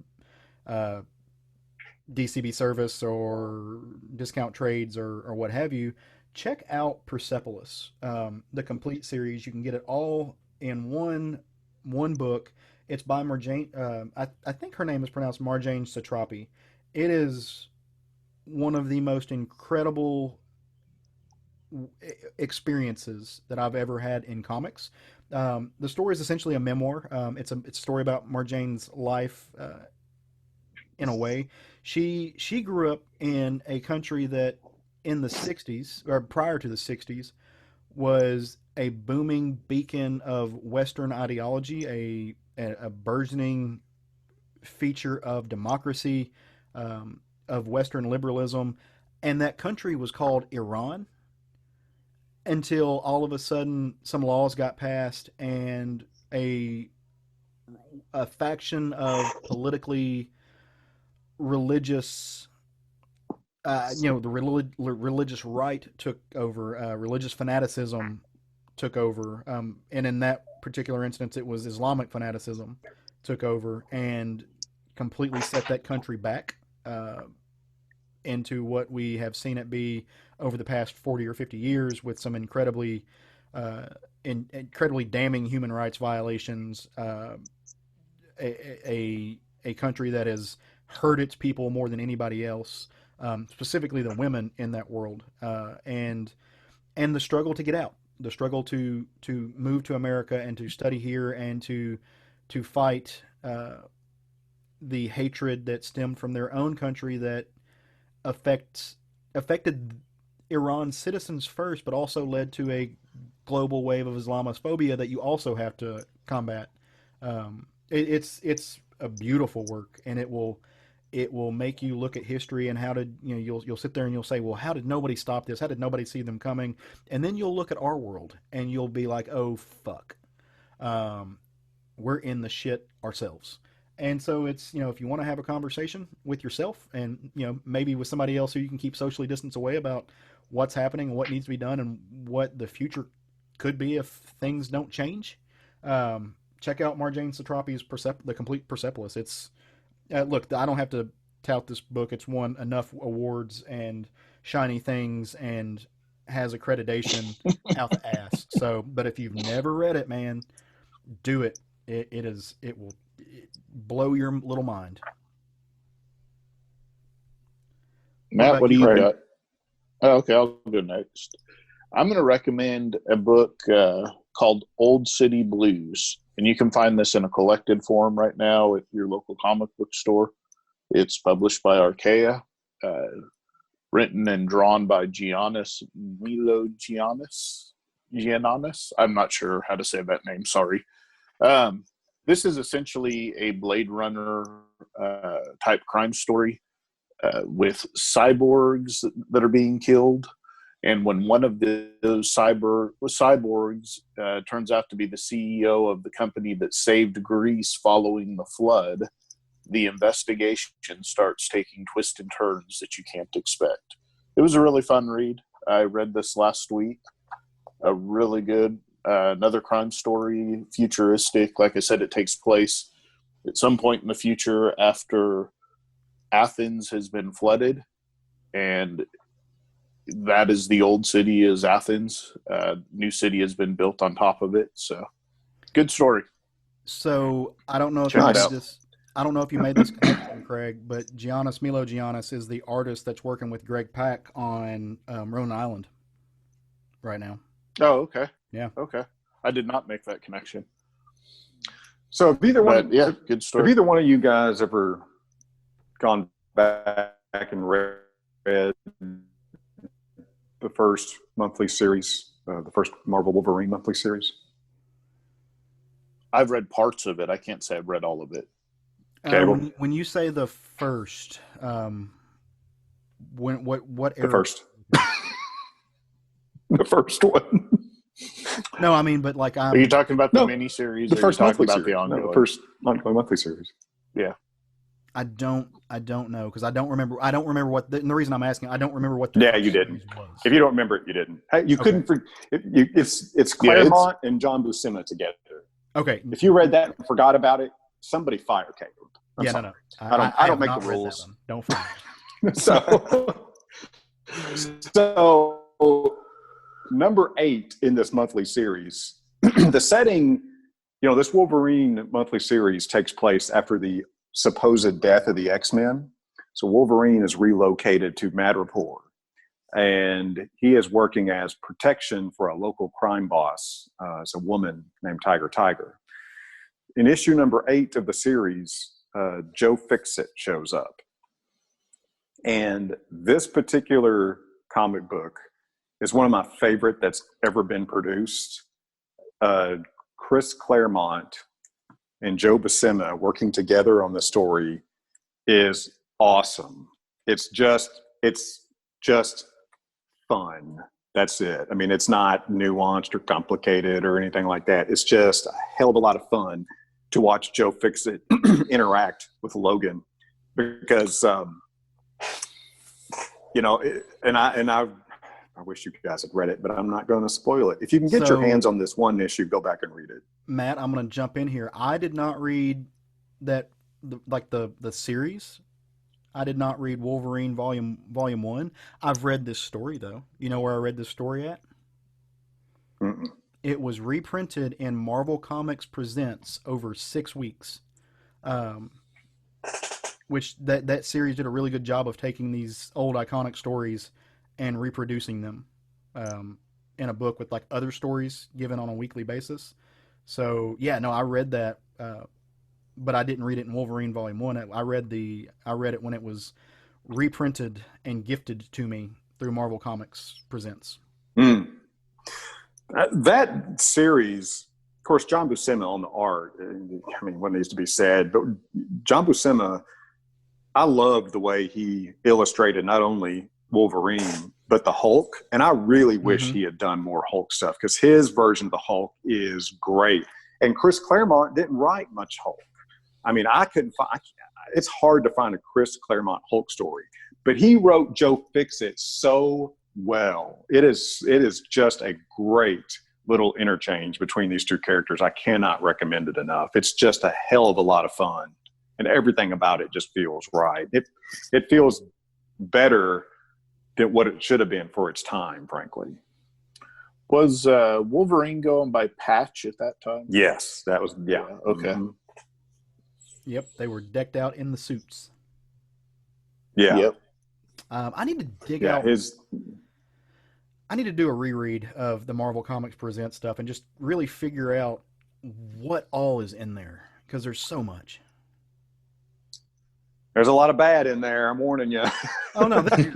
DCB Service or Discount Trades or what have you. Check out Persepolis, the complete series. You can get it all in one book. It's by Marjane. I think her name is pronounced Marjane Satrapi. It is one of the most incredible experiences that I've ever had in comics. The story is essentially a memoir. It's a story about Marjane's life in a way. She grew up in a country that in the 60s, or prior to the 60s, was a booming beacon of Western ideology, a burgeoning feature of democracy, of Western liberalism, and that country was called Iran until all of a sudden some laws got passed and a faction of politically religious the religious right took over, religious fanaticism took over, and in that particular instance it was Islamic fanaticism took over and completely set that country back into what we have seen it be over the past 40 or 50 years, with some incredibly damning human rights violations, a country that has hurt its people more than anybody else, specifically the women in that world, and the struggle to get out, the struggle to move to America and to study here and to fight the hatred that stemmed from their own country that affected Iran's citizens first, but also led to a global wave of Islamophobia that you also have to combat. It's a beautiful work, and it will make you look at history and how to, you'll sit there and you'll say, well, how did nobody stop this? How did nobody see them coming? And then you'll look at our world and you'll be like, oh fuck, we're in the shit ourselves. And so it's, if you want to have a conversation with yourself and, maybe with somebody else who you can keep socially distanced away about what's happening, what needs to be done, and what the future could be if things don't change, check out Marjane Satrapi's The Complete Persepolis. It's, look, I don't have to tout this book. It's won enough awards and shiny things and has accreditation out the ass. So, but if you've never read it, man, do it. It will blow your little mind. Matt, what do you Craig? got? Oh, okay, I'll go next. I'm going to recommend a book called Old City Blues, and you can find this in a collected form right now at your local comic book store. It's published by Archaea, written and drawn by Giannis Milogiannis. I'm not sure how to say that name. Sorry. This is essentially a Blade Runner type crime story with cyborgs that are being killed. And when one of those cyborgs turns out to be the CEO of the company that saved Greece following the flood, the investigation starts taking twists and turns that you can't expect. It was a really fun read. I read this last week. A really good, another crime story, futuristic. Like I said, it takes place at some point in the future after Athens has been flooded, and that is the old city is Athens. New city has been built on top of it. So, good story. So I don't know if Check you it made out. this. I don't know if you made this connection, Craig, but Giannis Milogiannis is the artist that's working with Greg Pak on Rhode Island right now. Oh, okay. Yeah. Okay. I did not make that connection. So if either one, But yeah, good have story. either one of you guys ever gone back and read the first monthly series, the first Marvel Wolverine monthly series? I've read parts of it. I can't say I've read all of it. Okay, well- When you say the first, what era? The first. The first one. No, I mean, but like Are you talking about the No, miniseries? The or first are you talking monthly about series. the ongoing? No, the first ongoing monthly series. Yeah. I don't know because I don't remember what. And the reason I'm asking, I don't remember what. The Yeah, first you didn't. series was. If you don't remember it, you didn't. Hey, you couldn't. It's Claremont and John Buscema together. Okay. If you read that and forgot about it, somebody fire Caleb. I'm Yeah, sorry. no. I don't have make not the read that rules. one. Don't forget. So number 8 in this monthly series, the setting, this Wolverine monthly series takes place after the supposed death of the X-Men. So Wolverine is relocated to Madripoor, and he is working as protection for a local crime boss. It's a woman named Tiger. In issue number 8 of the series, Joe Fixit shows up. And this particular comic book is one of my favorite that's ever been produced. Chris Claremont and Joe Buscema working together on the story is awesome. It's just fun. That's it. I mean, it's not nuanced or complicated or anything like that. It's just a hell of a lot of fun to watch Joe Fixit interact with Logan, because I wish you guys had read it, but I'm not going to spoil it. If you can get your hands on this one issue, go back and read it. Matt, I'm going to jump in here. I did not read the series. I did not read Wolverine Volume 1. I've read this story, though. You know where I read this story at? Mm-mm. It was reprinted in Marvel Comics Presents over 6 weeks. Which that series did a really good job of taking these old iconic stories and reproducing them in a book with like other stories given on a weekly basis. So yeah, no, I read that, but I didn't read it in Wolverine Volume 1. I read it when it was reprinted and gifted to me through Marvel Comics Presents. That series, of course, John Buscema on the art. I mean, what needs to be said, but John Buscema, I loved the way he illustrated not only Wolverine but the Hulk, and I really wish he had done more Hulk stuff, because his version of the Hulk is great. And Chris Claremont didn't write much Hulk. I mean, it's hard to find a Chris Claremont Hulk story, but he wrote Joe Fixit so well. It is just a great little interchange between these two characters. I cannot recommend it enough. It's just a hell of a lot of fun, and everything about it just feels right. It feels better what it should have been for its time, frankly. Was Wolverine going by Patch at that time? Yes, that was Okay. Mm-hmm. Yep, they were decked out in the suits. Yeah. Yep. I need to dig out. I need to do a reread of the Marvel Comics Present stuff and just really figure out what all is in there, because there's so much. There's a lot of bad in there. I'm warning you. Oh no, I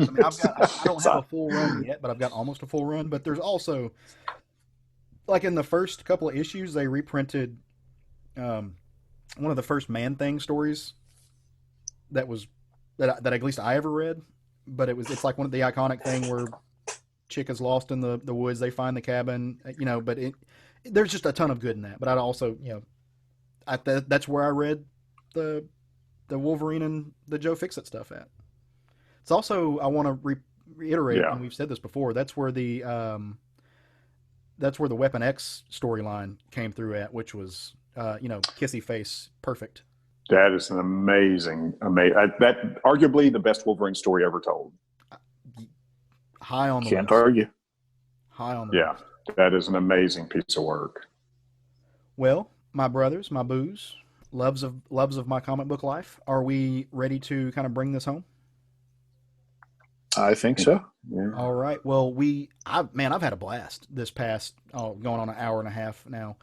don't have a full run yet, but I've got almost a full run. But there's also, like in the first couple of issues, they reprinted one of the first Man Thing stories that at least I ever read. But it's like one of the iconic thing where chick is lost in the woods, they find the cabin, but there's just a ton of good in that. But I'd also, that's where I read the Wolverine and the Joe Fixit stuff at. It's also, I want to reiterate, and we've said this before, that's where the Weapon X storyline came through at, which was, kissy face, perfect. That is an amazing, that arguably the best Wolverine story ever told. High on the Can't list. argue. High on the list. That is an amazing piece of work. Well, my brothers, my boos, loves of my comic book life, are we ready to kind of bring this home? I think so. Yeah. All right. Well, I've had a blast this past, going on an hour and a half now.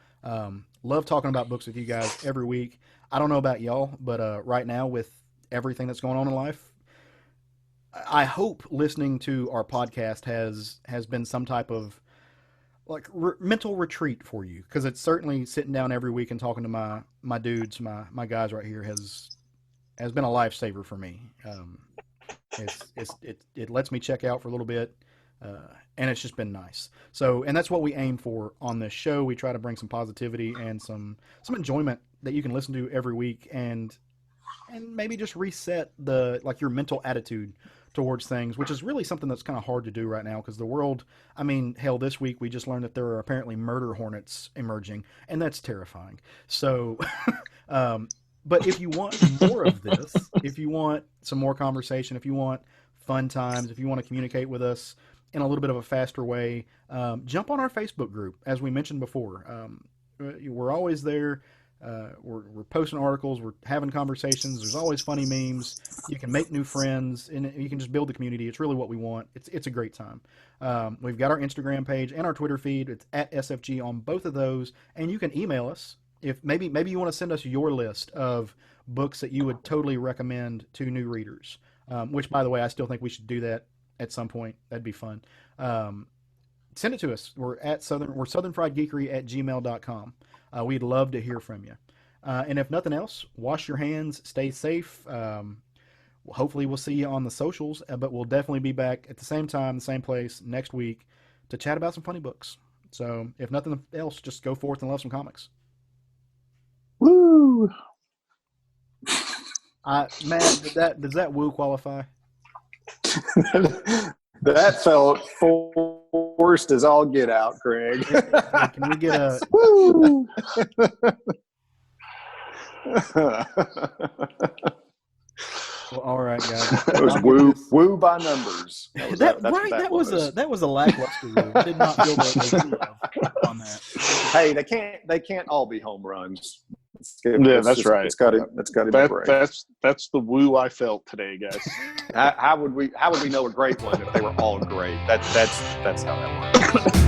Love talking about books with you guys every week. I don't know about y'all, but right now with everything that's going on in life, I hope listening to our podcast has been some type of like mental retreat for you, because it's certainly sitting down every week and talking to my dudes, my guys right here has been a lifesaver for me. It lets me check out for a little bit, and it's just been nice. So, and that's what we aim for on this show. We try to bring some positivity and some enjoyment that you can listen to every week, and maybe just reset your mental attitude towards things, which is really something that's kind of hard to do right now, because the world, hell, this week we just learned that there are apparently murder hornets emerging, and that's terrifying. So, but if you want more of this, if you want some more conversation, if you want fun times, if you want to communicate with us in a little bit of a faster way, jump on our Facebook group. As we mentioned before, we're always there. We're posting articles, we're having conversations, there's always funny memes, you can make new friends, and you can just build the community. It's really what we want. It's a great time. We've got our Instagram page and our Twitter feed. It's at SFG on both of those, and you can email us if maybe you want to send us your list of books that you would totally recommend to new readers, which, by the way, I still think we should do that at some point. That'd be fun. Send it to us. We're southernfriedgeekery@gmail.com. We'd love to hear from you. And if nothing else, wash your hands, stay safe. Hopefully we'll see you on the socials, but we'll definitely be back at the same time, the same place next week to chat about some funny books. So if nothing else, just go forth and love some comics. Woo! Matt, does that woo qualify? That felt forced as all get out, Craig. Can we get a Woo! Well, all right, guys. It was woo by numbers. That was a lackluster woo. I did not feel the woo on that. Hey, they can't all be home runs. That's right. It's got to be great. That's the woo I felt today, guys. How would we know a great one if they were all great? That's how that works.